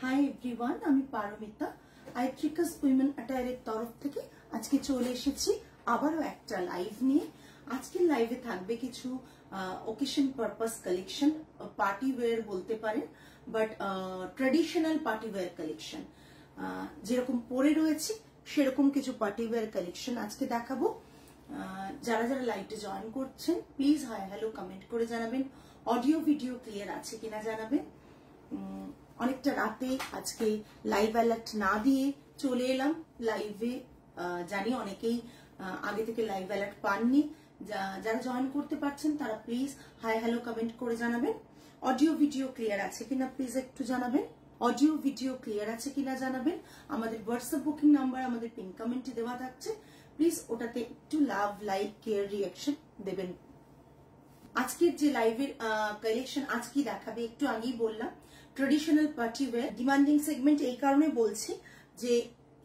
Hi everyone, আমি Paromita আইট্রিকাস women অ্যাটায়ারের তরফ থেকে আজকে চলে এসেছি আবারও একটা লাইভ নিয়ে। আজকের লাইভে থাকবে কিছু occasion purpose collection, party wear বলতে পারেন, but traditional party wear collection. যেরকম পরে রয়েছি সেরকম কিছু পার্টি ওয়্যার কালেকশন আজকে দেখাবো। যারা যারা লাইভে জয়েন করছেন প্লিজ হাই হ্যালো কমেন্ট করে জানাবেন। অডিও ভিডিও ক্লিয়ার আছে কিনা জানাবেন। অনেকটা রাতে আজকে লাইভ অ্যালার্ট না দিয়ে চলে এলাম লাইভে। জানি অনেকেই আগে থেকে লাইভ অ্যালার্ট পাননি। যারা জয়েন করতে পারছেন তারা প্লিজ হাই হ্যালো কমেন্ট করে জানাবেন। অডিও ভিডিও ক্লিয়ার আছে কিনা প্লিজ একটু জানাবেন। অডিও ভিডিও ক্লিয়ার আছে কিনা জানাবেন। আমাদের হোয়াটসঅ্যাপ বুকিং নাম্বার আমাদের পিন কমেন্টে দেওয়া থাকছে, প্লিজ ওটাতে একটু লাভ, লাইক, কেয়ার, রিয়াকশন দেবেন। আজকের যে লাইভের কালেকশন আজকে দেখাবে, একটু আগেই বললাম traditional party wear demanding segment. এই কারণে বলছি যে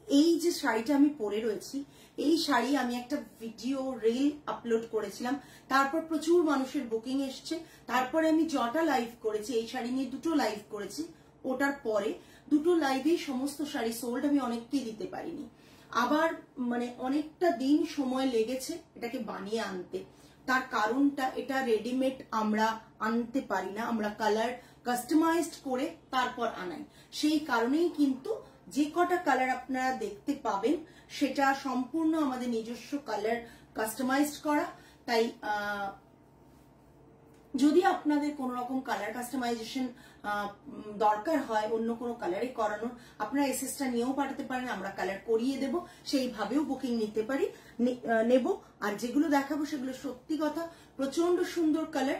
এই যে শাড়িটা আমি পরে রয়েছি, এই শাড়ি আমি একটা ভিডিও রিল আপলোড করেছিলাম, তারপর প্রচুর মানুষের বুকিং এসছে, তারপরে আমি যটা লাইভ করেছি এই শাড়ি নিয়ে, দুটো লাইভ করেছি, ওটার পরে দুটো লাইভেই সমস্ত শাড়ি সোল্ড। আমি অনেককেই দিতে পারিনি, আবার মানে অনেকটা দিন সময় লেগেছে এটাকে বানিয়ে আনতে। তার কারণটা, এটা রেডিমেড আমরা আনতে পারি না, আমরা কালার কাস্টমাইজড করে তারপর আনাই। সেই কারণেই কিন্তু যে কটা কালার আপনারা দেখতে পাবেন সেটা সম্পূর্ণ আমাদের নিজস্ব কালার কাস্টমাইজড করা। তাই যদি আপনাদের কোন রকম কালার কাস্টমাইজেশন দরকার হয়, অন্য কোনো কালারে করানোর, আপনারা এসএসটা নিয়েও পাঠাতে পারেন, আমরা কালার করিয়ে দেব, সেইভাবেও বুকিং নিতে পারি, নেব। আর যেগুলো দেখাবো সেগুলো সত্যি কথা প্রচন্ড সুন্দর কালার,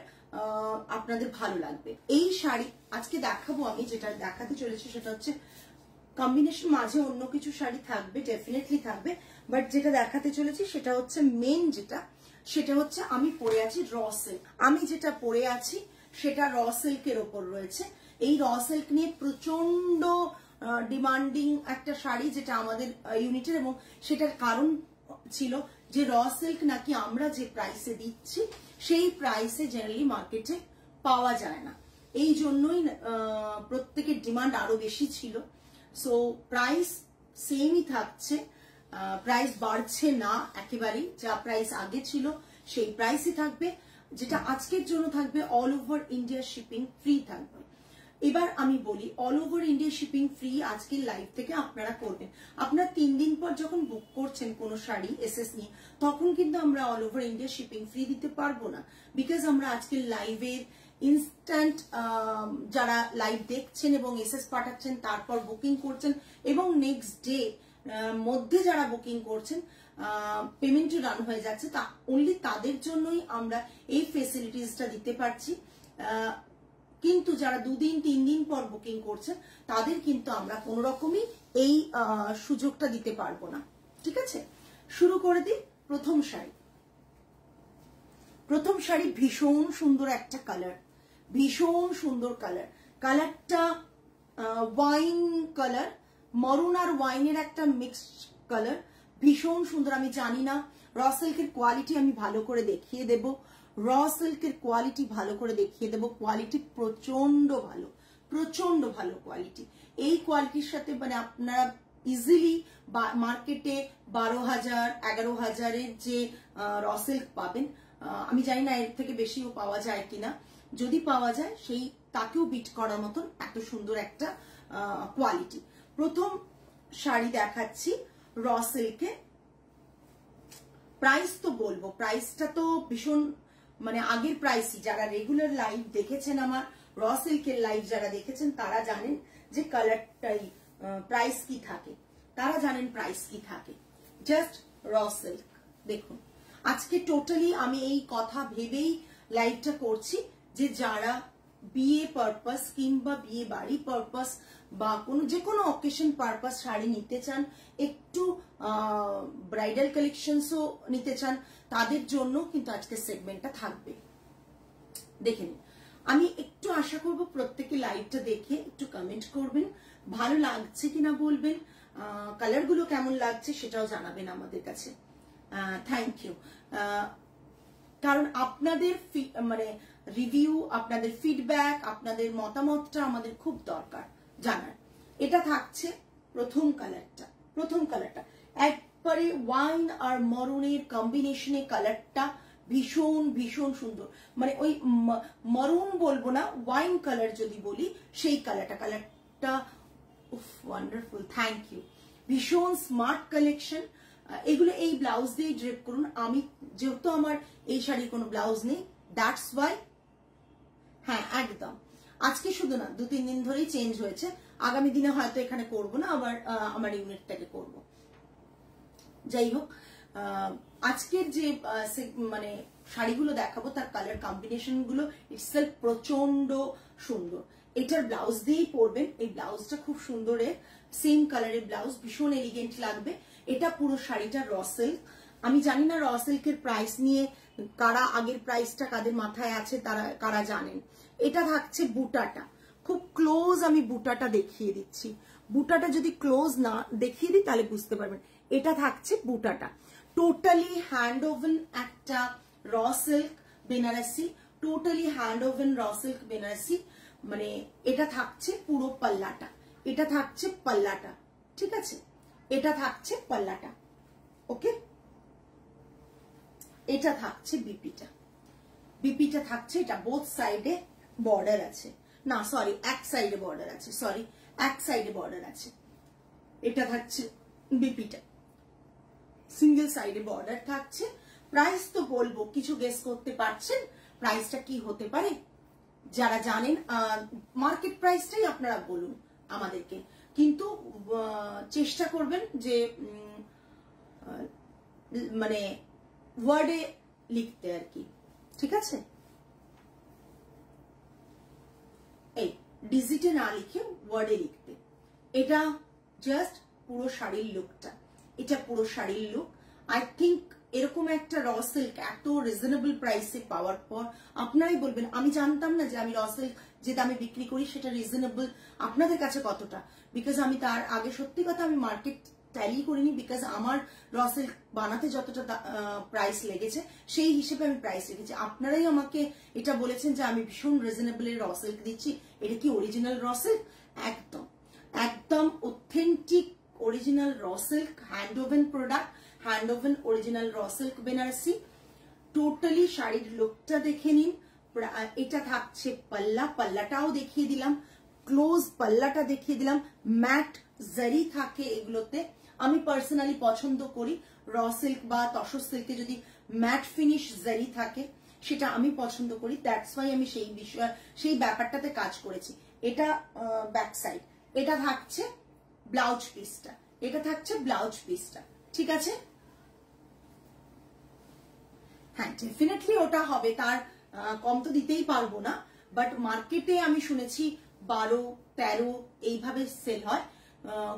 আপনাদের ভালো লাগবে। এই শাড়ি আজকে দেখাবো, আমি যেটা দেখাতে চলেছি সেটা হচ্ছে কম্বিনেশন, মাঝে অন্য কিছু শাড়ি থাকবে, ডেফিনেটলি থাকবে, বাট যেটা দেখাতে চলেছি সেটা হচ্ছে মেন যেটা, সেটা হচ্ছে আমি পরে আছি র সিল্ক। আমি যেটা পরে আছি সেটা র সিল্কের ওপর রয়েছে। এই র সিল্ক নিয়ে প্রচন্ড ডিমান্ডিং একটা শাড়ি যেটা আমাদের ইউনিটের, এবং সেটার কারণ ছিল যে র সিল্ক নাকি আমরা যে প্রাইসে দিচ্ছি সেই প্রাইসে জেনারেলি মার্কেটে পাওয়া যায় না। এই জন্যই প্রত্যেকের ডিমান্ড আরো বেশি ছিল। সো প্রাইস সেমই থাকছে, প্রাইস বাড়ছে না একেবারেই, যা প্রাইস আগে ছিল সেই প্রাইসই থাকবে। যেটা আজকের জন্য থাকবে all over India shipping free থাকবে। এবার আমি বলি all over India shipping free আজকের লাইভ থেকে আপনারা করবেন। আপনারা 3 দিন পর যখন বুক করছেন কোনো শাড়ি এসএস নিয়ে, তখন কিন্তু আমরা all over India shipping free দিতে পারবো না, বিকজ আমরা আজকের লাইভের ইনস্ট্যান্ট যারা লাইভ দেখছেন এবং এসএস পাঠাচ্ছেন, তারপর বুকিং করছেন, এবং নেক্সট ডে মধ্যে যারা বুকিং করছেন পেমেন্ট রান হয়ে যাচ্ছে, তা অনলি তাদের জন্যই আমরা এই ফেসিলিটিসটা দিতে পারছি। কিন্তু যারা 2 দিন 3 দিন পর বুকিং করছেন তাদের কিন্তু আমরা কোন রকমই এই সুযোগটা দিতে পারবো না। ঠিক আছে, শুরু করে দিই। প্রথম শাড়ি ভীষণ সুন্দর একটা কালার, ভীষণ সুন্দর কালার। কালারটা ওয়াইন কালার, মরুন আর ওয়াইনের একটা মিক্সড কালার, ভীষণ সুন্দর। আমি জানি না, র সিল্কের কোয়ালিটি আমি ভালো করে দেখিয়ে দেব, র সিল্কের কোয়ালিটি ভালো করে দেখিয়ে দেব। কোয়ালিটি প্রচন্ড ভালো, প্রচন্ড ভালো কোয়ালিটি। এই কোয়ালিটির সাথে মানে আপনারা ইজিলি মার্কেটে 12,000 11,000-এর যে র সিল্ক পাবেন, আমি জানি না এর থেকে বেশিও পাওয়া যায় কিনা, যদি পাওয়া যায় সেই তাকেও বিট করার মতন এত সুন্দর একটা কোয়ালিটি। প্রথম শাড়ি দেখাচ্ছি র সিল্কে। প্রাইস তো বলবো, প্রাইসটা তো ভীষণ মানে আগের প্রাইসই। যারা রেগুলার লাইভ দেখেছেন, আমার র সিল্কের লাইভ যারা দেখেছেন তারা জানেন যে কালারটাই প্রাইস কি থাকে, তারা জানেন প্রাইস কি থাকে। জাস্ট র সিল্ক দেখুন। আজকে টোটালি আমি এই কথা ভেবেই লাইভটা করছি যে যারা বিয়ে পারপাস কিংবা বিয়ে বাড়ি পারপাস বা যে কোনো অকেশন পারপাস শাড়ি নিতে চান, একটু ব্রাইডাল কালেকশনসও নিতে চান, তাদের জন্য কিন্তু আজকের সেগমেন্টটা থাকবে। দেখে নিন। আমি একটু আশা করব প্রত্যেকে লাইভটা দেখে একটু কমেন্ট করবেন, ভালো লাগছে কিনা বলবেন, কালারগুলো কেমন লাগছে সেটাও জানাবেন আমাদের কাছে। Thank you. কারণ আপনাদের মানে রিভিউ, আপনাদের ফিডব্যাক, আপনাদের মতামতটা আমাদের খুব দরকার জানার। এটা থাকছে প্রথম কালারটা একবারে ওয়াইন আর মরুনের কম্বিনেশনে কালারটা ভীষণ ভীষণ সুন্দর, মানে ওই মরুন বলবো না, ওয়াইন কালার যদি বলি সেই কালারটা ওয়ান্ডারফুল, থ্যাংক ইউ, ভীষণ স্মার্ট কালেকশন। এগুলো এই ব্লাউজ দিয়ে ড্রেপ করুন। আমি যেহেতু আমার এই শাড়ির কোনো ব্লাউজ নেই, দ্যাটস ওয়াই, হ্যাঁ একদম আজকে শুধু না 2-3 দিন ধরেই চেঞ্জ হয়েছে, আগামী দিনে হয়তো এখানে করবো না, আবার আমার ইউনিটটাকে করব। যাই হোক, আজকের যে মানে শাড়িগুলো দেখাবো তার কালার কম্বিনেশন গুলো ইটসেলফ প্রচন্ড সুন্দর। এটার ব্লাউজ দিয়েই পরবেন, এই ব্লাউজটা খুব সুন্দর, সেম কালারের ব্লাউজ, ভীষণ এলিগেন্ট লাগবে। এটা পুরো শাড়িটা র সিল্ক। আমি জানি না র সিল্কের প্রাইস নিয়ে কারা আগের প্রাইসটা কাদের মাথায় আছে তারা কারা জানেন। এটা থাকছে বুটাটা, খুব ক্লোজ আমি বুটাটা দেখিয়ে দিচ্ছি। বুটাটা যদি ক্লোজ না দেখিয়ে দিই তাহলে বুঝতে পারবেন। এটা থাকছে বুটাটা, টোটালি হ্যান্ড ওভেন একটা raw silk Banarasi, totally hand woven raw silk Banarasi. মানে এটা থাকছে পুরো পাল্লাটা, এটা থাকছে পাল্লাটা, ঠিক আছে, এটা থাকছে পাল্লাটা, ওকে। এটা থাকছে বিপিটা থাকছে, এটা বোথ সাইডে বর্ডার আছে, না সরি এক সাইডে বর্ডার আছে, সরি এক সাইডে বর্ডার আছে। এটা থাকছে বিপিটা, সিঙ্গেল সাইডে বর্ডার থাকছে। প্রাইস তো বলবো, কিছু গেস করতে পারছেন প্রাইসটা কি হতে পারে? যারা জানেন মার্কেট প্রাইসটাই আপনারা বলুন আমাদেরকে, কিন্তু চেষ্টা করবেন যে মানে ওয়ার্ডে লিখতে আর কি, ঠিক আছে, এই ডিজিটে না লিখে ওয়ার্ডে লিখতে। এটা জাস্ট পুরো শাড়ির লুকটা, এটা পুরো শাড়ির লুক। আই থিঙ্ক এরকম একটা র সিল্ক এত রিজনেবল প্রাইসে পাওয়ার পর আপনারাই বলবেন, আমি জানতাম না যে আমি র সিল্ক যে দামে বিক্রি করি সেটা রিজনেবল আপনাদের কাছে কতটা, বিকজ আমি তার আগে সত্যি কথা আমি মার্কেট ট্যালি করিনি, বিকজ আমার র সিল্ক বানাতে যতটা প্রাইস লেগেছে সেই হিসেবে আমি প্রাইস রেখেছি। আপনারাই আমাকে এটা বলেছেন যে আমি ভীষণ রিজনেবল র সিল্ক দিচ্ছি, এটা কি অরিজিনাল র সিল্ক? একদম একদম authentic original raw silk, hand woven product, hand woven original raw silk Banarasi. Totally শাড়ির লুকটা দেখে নিন। এটা থাকছে পাল্লা, পাল্লাটাও দেখিয়ে দিলাম, ক্লোজ পাল্লাটা দেখিয়ে দিলাম। ম্যাট জারি থাকে এগুলোতে, আমি পার্সোনালি পছন্দ করি র সিল্ক বা তসর সিল্কে যদি ম্যাট ফিনিশ জারি থাকে সেটা আমি পছন্দ করি, দ্যাটস ওয়াই আমি সেই ব্যাপারটাতে কাজ করেছি। এটা ব্যাক সাইড, এটা থাকছে ব্লাউজ পিসটা, এটা থাকছে ব্লাউজ পিসটা, ঠিক আছে। হ্যাঁ ডেফিনেটলি ওটা হবে, তার কম তো দিতেই পারবো না, বাট মার্কেটে আমি শুনেছি 12-13 এইভাবে সেল হয়,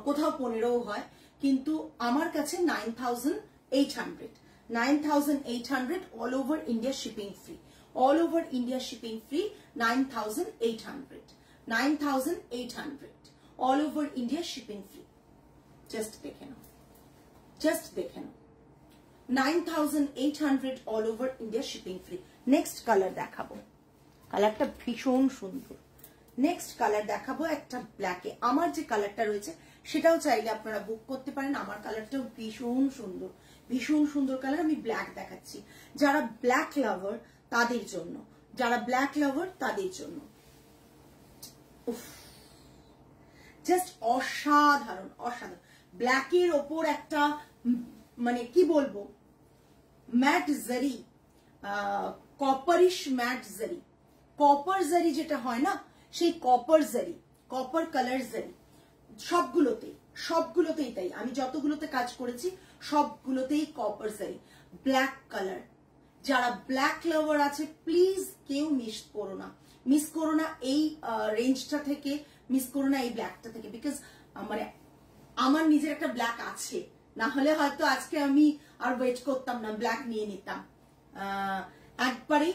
কোথাও 15 হয়, কিন্তু আমার কাছে 9,800 all over India shipping free, all over India shipping free 9,800 all over India shipping free. Just দেখে নাও, জাস্ট দেখে নাও, 9,800 all over India shipping free. Next colour দেখাবো, কালারটা ভীষণ সুন্দর। নেক্সট কালার দেখাবো একটা ব্ল্যাকে, আমার যে কালারটা রয়েছে সেটাও চাইলে আপনারা বুক করতে পারেন, আমার কালারটাও ভীষণ সুন্দর, ভীষণ সুন্দর কালার। আমি ব্ল্যাক দেখাচ্ছি, যারা ব্ল্যাক লাভার তাদের জন্য, যারা ব্ল্যাক লাভার তাদের জন্য জাস্ট অসাধারণ অসাধারণ। ব্ল্যাকের ওপর একটা মানে কি বলবো ম্যাট জারি, কপারিশ ম্যাট জারি, কপার জারি যেটা হয় না সেই কপার জারি, কপার কালার জারি, সবগুলোতেই তাই, আমি যতগুলোতে কাজ করেছি সবগুলোতেই কপার জারি, ব্ল্যাক কালার। যারা ব্ল্যাক লাভার আছে প্লিজ কেউ মিস করো না এই রেঞ্জটা থেকে, মিস করো না এই ব্ল্যাকটা থেকে, বিকজ মানে আমার নিজের একটা ব্ল্যাক আছে, না হলে হয়তো আজকে আমি আর ওয়েট করতাম না, ব্ল্যাক নিয়ে নিতাম। একবারে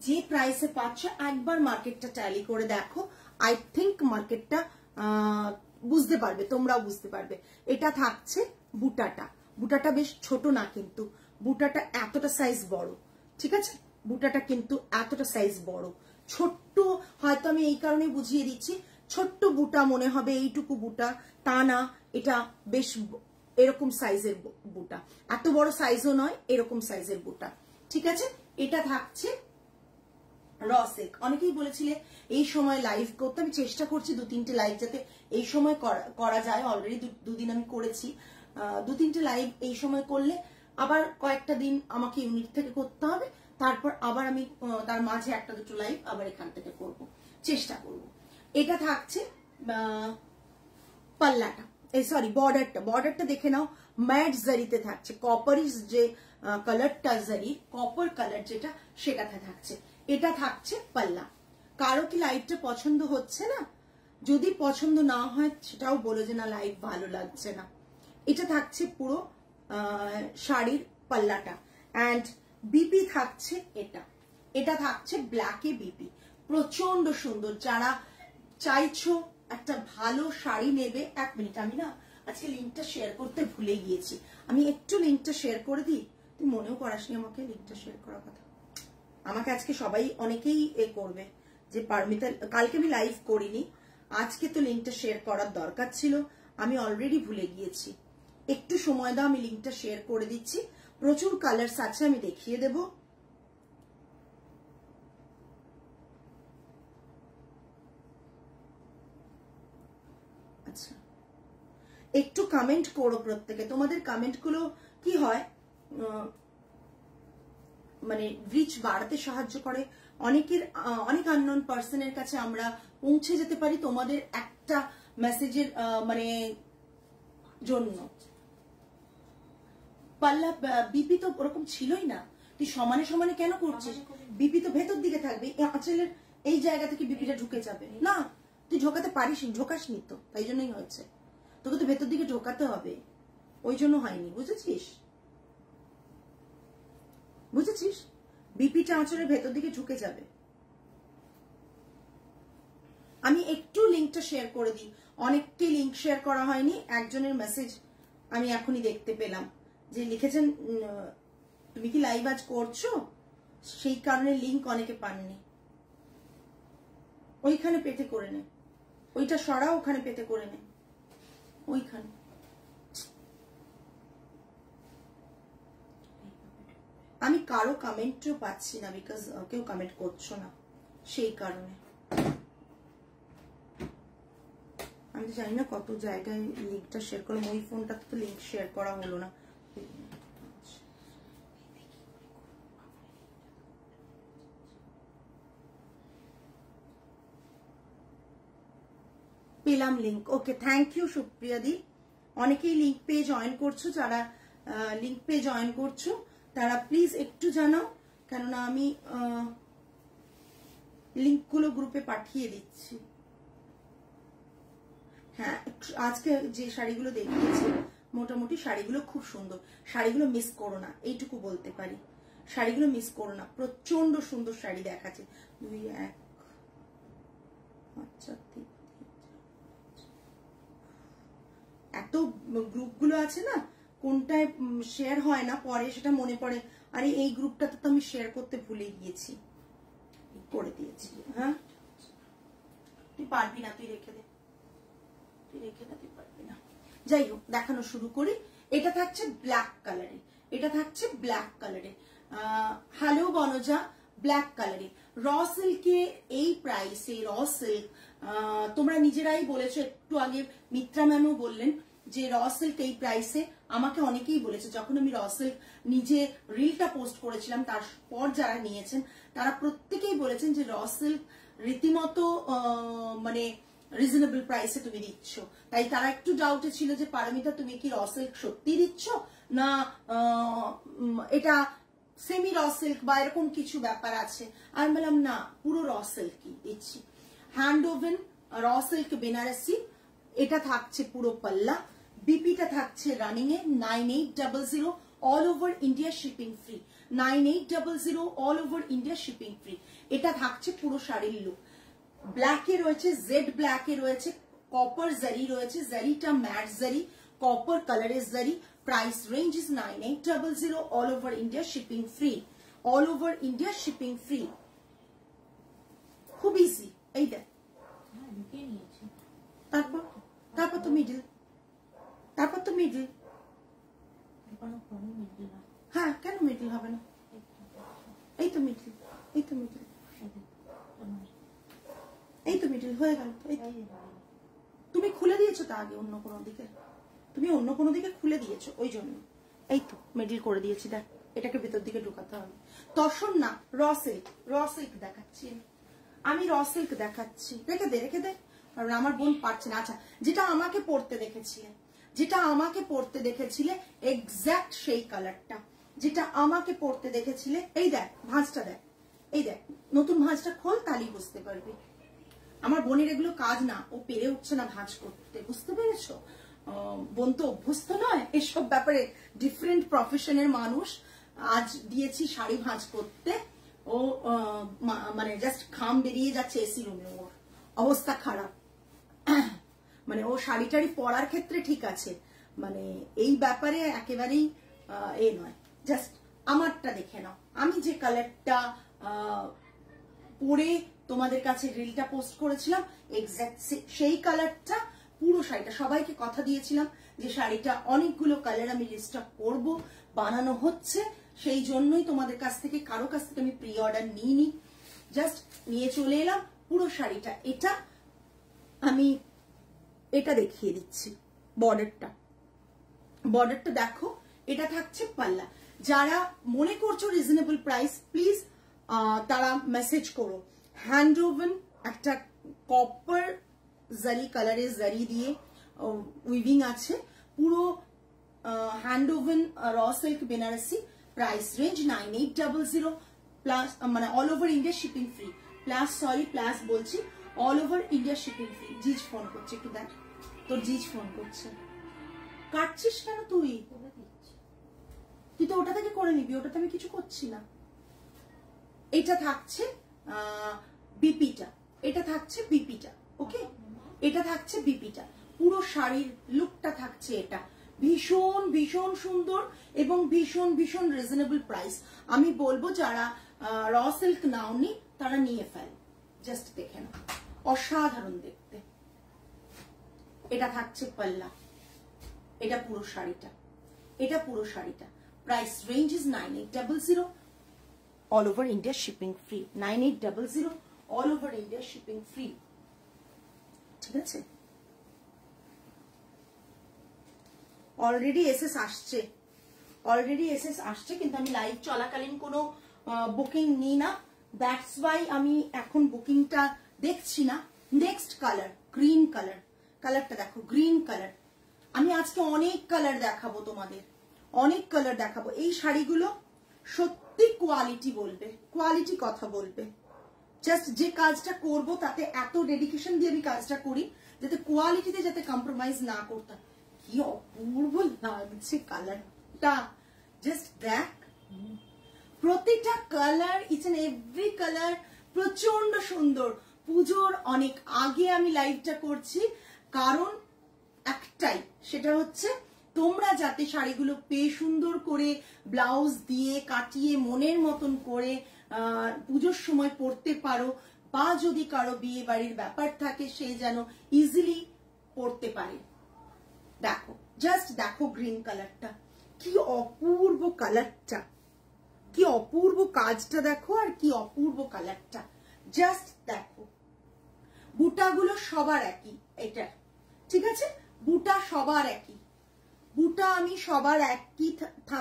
যে প্রাইসে পাচ্ছ একবার মার্কেটটা ট্যালি করে দেখো, আই থিঙ্ক মার্কেটটা বুঝতে পারবে, তোমরাও বুঝতে পারবে। এটা থাকছে বুটাটা, বুটাটা বেশ ছোট না কিন্তু, বুটাটা এতটা সাইজ বড়, ঠিক আছে, বুটাটা কিন্তু এতটা সাইজ বড়, ছোট্ট হয়তো আমি এই কারণে বুঝিয়ে দিচ্ছি, ছোট্ট বুটা মনে হবে, এইটুকু বুটা, তা না, এটা বেশ এরকম সাইজের বুটা, এত বড় সাইজও নয়, এরকম সাইজের বুটা। ঠিক আছে, এটা থাকছে র সিল্ক। অনেকেই বলেছিলে এই সময় লাইভ করতে, আমি চেষ্টা করছি 2-3টে লাইভ যাতে এই সময় করা যায়। অলরেডি দুদিন আমি করেছি, 2-3টে লাইভ এই সময় করলে আবার কয়েকটা দিন আমাকে ইউনিট থেকে করতে হবে, তারপর আবার আমি তার মাঝে 1-2 লাইভ আবার এখান থেকে করব, চেষ্টা করব। এটা থাকছে পাল্লাটা, সরি বর্ডারটা দেখে নাও, ম্যাট জারিতে থাকছে, কপারিস যে কালারটা জারি, কপার কালার যেটা, সেটাতে থাকছে। এটা থাকছে পাল্লা। কারো কি লাইভটা পছন্দ হচ্ছে না? যদি পছন্দ না হয় সেটাও বলে যে না লাইভ ভালো লাগছে না। এটা থাকছে পুরো শাড়ির পাল্লাটা, অ্যান্ড বিপি থাকছে এটা থাকছে ব্ল্যাকে বিপি, প্রচন্ড সুন্দর। যারা চাইছো একটা ভালো শাড়ি নেবে, 1 মিনিট, আমি না আজকে লিঙ্কটা শেয়ার করতে ভুলে গিয়েছি, আমি একটু লিঙ্কটা শেয়ার করে দিই। তুই মনেও করাসনি আমাকে লিঙ্কটা শেয়ার করার কথা। আমাকে আজকে সবাই অনেকেই করবে যে পারমিতা, কালকে আমি লাইভ করিনি, আজকে তো লিঙ্কটা শেয়ার করার দরকার ছিল, আমি অলরেডি ভুলে গিয়েছি। একটু সময় দাও, আমি লিঙ্কটা শেয়ার করে দিচ্ছি। প্রচুর কালারস আছে, আমি দেখিয়ে দেব। আচ্ছা, একটু কমেন্ট করো প্রত্যেকে, তোমাদের কমেন্টগুলো কি হয় মানে রিচ বাড়াতে সাহায্য করে। অনেক আননোন পার্সনের কাছে আমরা পৌঁছে যেতে পারি তোমাদের একটা মেসেজের মানে জন্য। পাল্লা বিপি তো ওরকম ছিলই না, তুই সমানে সমানে কেন করছিস? বিপি তো ভেতর দিকে থাকবে, আঁচলের এই জায়গা থেকে বিপিটা ঢুকে যাবে না, তুই ঢোকাতে পারিস, ঢোকাসনি তো, তাই জন্যই হয়েছে। তোকে তো ভেতর দিকে ঢোকাতে হবে, ওই জন্য হয়নি, বুঝেছিস? বিপিটা আঁচলের ভেতর দিকে ঢুকে যাবে। আমি একটু লিঙ্কটা শেয়ার করে দিই, অনেককে লিঙ্ক শেয়ার করা হয়নি। একজনের মেসেজ আমি এখনই দেখতে পেলাম যে লিখেছেন তুমি কি লাইভ আজ করছো, সেই কারণে লিঙ্ক অনেকে পাননি। ওইখানে পেতে করে নে, ওইটা সরা, ওখানে পেতে করে নে, ওইখানে। আমি কারো কমেন্টও পাচ্ছি না, বিকজ কেউ কমেন্ট করছো না, সেই কারণে। আমি তো জানি না কত জায়গায় লিঙ্কটা শেয়ার করলাম, ওই ফোনটাতে তো লিঙ্ক শেয়ার করা হলো না। পেলাম link, okay, thank you Supriya di. অনেকেই লিঙ্ক পেয়ে জয়েন করছো, যারা লিঙ্ক পেয়ে জয়েন করছো তারা প্লিজ একটু জানাও, কেননা আমি লিঙ্কগুলো গ্রুপে পাঠিয়ে দিচ্ছি। হ্যাঁ, আজকে যে শাড়িগুলো দেখিয়েছি মোটামুটি শাড়িগুলো খুব সুন্দর, শাড়িগুলো মিস করো না, এইটুকু বলতে পারি, শাড়িগুলো মিস করো না, প্রচন্ড সুন্দর শাড়ি দেখাচ্ছে। 2 1 আচ্ছা, এত গ্রুপগুলো আছে না, কোনটায় শেয়ার হয় না, পরে সেটা মনে পড়ে, আরে এই গ্রুপটাতে তো আমি শেয়ার করতে ভুলে গিয়েছি, করে দিয়েছি। হ্যাঁ, তুই পারবি না, তুই রেখে দে, তুই পারবি না। যাই হোক, দেখানো শুরু করি। এটা থাকছে ব্ল্যাক কালারে, হ্যালো বনজা, ব্ল্যাক কালারে র সিল্কে এই প্রাইসে, র সিল্ক তোমরা নিজেরাই বলেছো, একটু আগে মিত্রা ম্যামও বললেন যে র সিল্ক এই প্রাইসে। আমাকে অনেকেই বলেছে, যখন আমি র সিল্ক নিজে রিলটা পোস্ট করেছিলাম, তারপর যারা নিয়েছেন তারা প্রত্যেকেই বলেছেন যে র সিল্ক রীতিমতো মানে রিজনেবল প্রাইসে তুমি দিচ্ছ। তাই তারা একটু ডাউটে ছিল যে পারমিতা তুমি কি র সিল্ক সত্যি দিচ্ছ না এটা সেমি র সিল্ক বা এরকম কিছু ব্যাপার আছে। আমি বললাম না, পুরো র সিল্কই দিচ্ছি। Hand woven raw silk Banarasi, এটা থাকছে পুরো পাল্লা, বিপিটা থাকছে রানিং এ 9800, all over India shipping free, 9800 all over India shipping free. এটা থাকছে পুরো শাড়ির লুক। ব্ল্যাকে রয়েছে, জেড ব্ল্যাকে রয়েছে, কপার জারি রয়েছে, জারিটা ম্যাট জারি, কপার কালারের জারি। Price range is 9800, all over India shipping free, all over India shipping free. খুব ইজি, এই দেখ তারপর তারপর তো মিডল, তারপর তো মিডল। হ্যাঁ, কেন মিডল হবে না? এই তো মিডল, এই তো মিডল, এই তো মিডল হয়ে গেল। তুমি খুলে দিয়েছো তা আগে অন্য কোনো দিকে, তুমি অন্য কোনো দিকে খুলে দিয়েছো, ওই জন্য। এই তো মিডল করে দিয়েছি, দেখ এটাকে ভেতর দিকে ঢোকাতে হবে। তখন না, র সিল্ক, র সিল্ক দেখাচ্ছি আমি, র সিল্ক দেখাচ্ছি। রেখে দে, রেখে দে, কারণ আমার বোন পারছে না। আচ্ছা, যেটা আমাকে পড়তে দেখেছিলে, যেটা আমাকে পড়তে দেখেছিলে এক্স্যাক্ট সেই কালারটা, যেটা আমাকে পড়তে দেখেছিলে। এই দেখ ভাঁজটা, দেখ এই দেখ, নতুন ভাঁজটা খোল, তাহলেই বুঝতে পারবি। আমার বোনের এগুলো কাজ না, ও পেরে উঠছে না ভাঁজ করতে, বুঝতে পেরেছো? বোন তো অভ্যস্ত নয় এসব ব্যাপারে, ডিফারেন্ট প্রফেশনের মানুষ। আজ দিয়েছি শাড়ি ভাঁজ করতে, ও মানে জাস্ট ঘাম বেরিয়ে যাচ্ছে এসি রুমে, ওর অবস্থা খারাপ। মানে ও শাড়ি টাড়ি পরার ক্ষেত্রে ঠিক আছে, মানে এই ব্যাপারে একেবারেই এ নয়। জাস্ট আমারটা দেখে নাও, আমি যে কালারটা পরে তোমাদের কাছে রিলটা পোস্ট করেছিলাম এক্স্যাক্ট সেই কালারটা, পুরো শাড়িটা। সবাইকে কথা দিয়েছিলাম যে শাড়িটা অনেকগুলো কালার আমি রিস্টক করব, বানানো হচ্ছে, সেই জন্যই তোমাদের কাছ থেকে কারো কাছ থেকে আমি প্রি অর্ডার নিইনি, জাস্ট নিয়ে চলে এলাম পুরো শাড়িটা। এটা আমি এটা দেখিয়ে দিচ্ছি, বর্ডারটা, বর্ডারটা দেখো, এটা থাকছে পাল্লা। যারা মনে করছো রিজনেবল প্রাইস, প্লিজ তারা মেসেজ করো। হ্যান্ড ওভেন একটা কপার জারি কালারের জারি দিয়ে উইভিং আছে, পুরো hand woven raw silk Benarasi. Price range 9800 plus, মানে all over India shipping free, plus sorry plus বলছি, all over India shipping free. জিজ ফোন করছে, একটু দেখ, তোর জিজ ফোন করছে। কাটছিস কেন তুই? তুই তো ওটা থেকে করে নিবি, ওটাতে আমি কিছু করছি না। এটা থাকছে বিপিটা, এটা থাকছে বিপিটা, ওকে, এটা থাকছে বিপিটা। পুরো শাড়ির লুকটা থাকছে এটা, ভীষণ ভীষণ সুন্দর এবং ভীষণ ভীষণ রিজনেবল প্রাইস। আমি বলবো যারা র সিল্ক নাওনি তারা নিয়ে ফেল, জাস্ট দেখে না, অসাধারণ দেখতে। এটা থাকছে পাল্লা, এটা পুরো শাড়িটা, এটা পুরো শাড়িটা। Price range is 9800, all over India shipping free. 9800, all over India shipping free, ঠিক আছে? অলরেডি এসএস আসছে, অলরেডি এসএস আসছে, কিন্তু আমি লাইভ চলাকালীন কোনো বুকিং নিই না, দ্যাটস ওয়াই আমি এখন বুকিংটা দেখছি না। নেক্সট কালার গ্রিন কালার, কালারটা দেখো, গ্রিন কালার। আমি আজকে অনেক কালার দেখাবো তোমাদের, অনেক কালার দেখাবো। এই শাড়িগুলো সত্যি কোয়ালিটি বলবে, কোয়ালিটি কথা বলবে। জাস্ট যে কাজটা করব তাতে এত ডেডিকেশন দিয়ে আমি কাজটা করি যাতে কোয়ালিটিতে যাতে কম্প্রোমাইজ না করতাম। কি অপূর্ব লাগছে কালারটা, জাস্ট দেখ, প্রতিটা colour, each and every colour প্রচন্ড সুন্দর। পুজোর অনেক আগে আমি লাইভটা করছি, কারণ একটাই, সেটা হচ্ছে তোমরা যাতে শাড়িগুলো পেয়ে সুন্দর করে ব্লাউজ দিয়ে কাটিয়ে মনের মতন করে পুজোর সময় পরতে পারো, বা যদি কারো বিয়ে বাড়ির ব্যাপার থাকে সে যেন ইজিলি পরতে পারে। দেখো, জাস্ট দেখো গ্রিন কালারটা, কি অপূর্ব কালারটা, কি অপূর্ব কাজটা দেখো, আর কি অপূর্ব কালারটা, জাস্ট দেখো। বুটাগুলো সবার একই, এটা ঠিক আছে, বুটা সবার একই, বুটা আমি সবার একই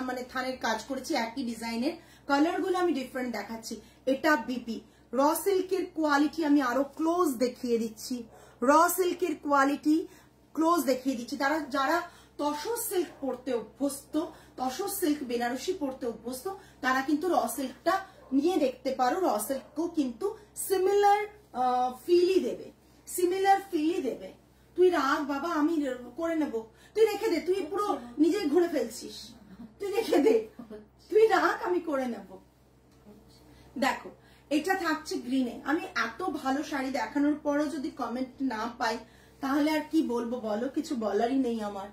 মানে থানের কাজ করেছি, একই ডিজাইনের। কালারগুলো আমি ডিফারেন্ট দেখাচ্ছি। এটা বিপি র সিল্কের কোয়ালিটি আমি আরো ক্লোজ দেখিয়ে দিচ্ছি, র সিল্কের কোয়ালিটি ক্লোজ দেখিয়ে দিচ্ছি। তারা যারা তসর সিল্ক পরতে অভ্যস্ত, তসর সিল্ক বেনারসি পরতে অভ্যস্ত, তারা কিন্তু র সিল্কটা নিয়ে দেখতে পারো। র সিল্কও কিন্তু সিমিলার ফিলই দেবে, সিমিলার ফিলই দেবে। তুই রাখ বাবা, আমি করে নেব, তুই রেখে দে, তুই পুরো নিজে ঘুরে ফেলছিস, তুই রেখে দে, তুই রাখ, আমি করে নেব। দেখো, এটা থাকছে গ্রিনে। আমি এত ভালো শাড়ি দেখানোর পরও যদি কমেন্ট না পাই তাহলে আর কি বলবো বলো, কিছু বলারই নেই আমার।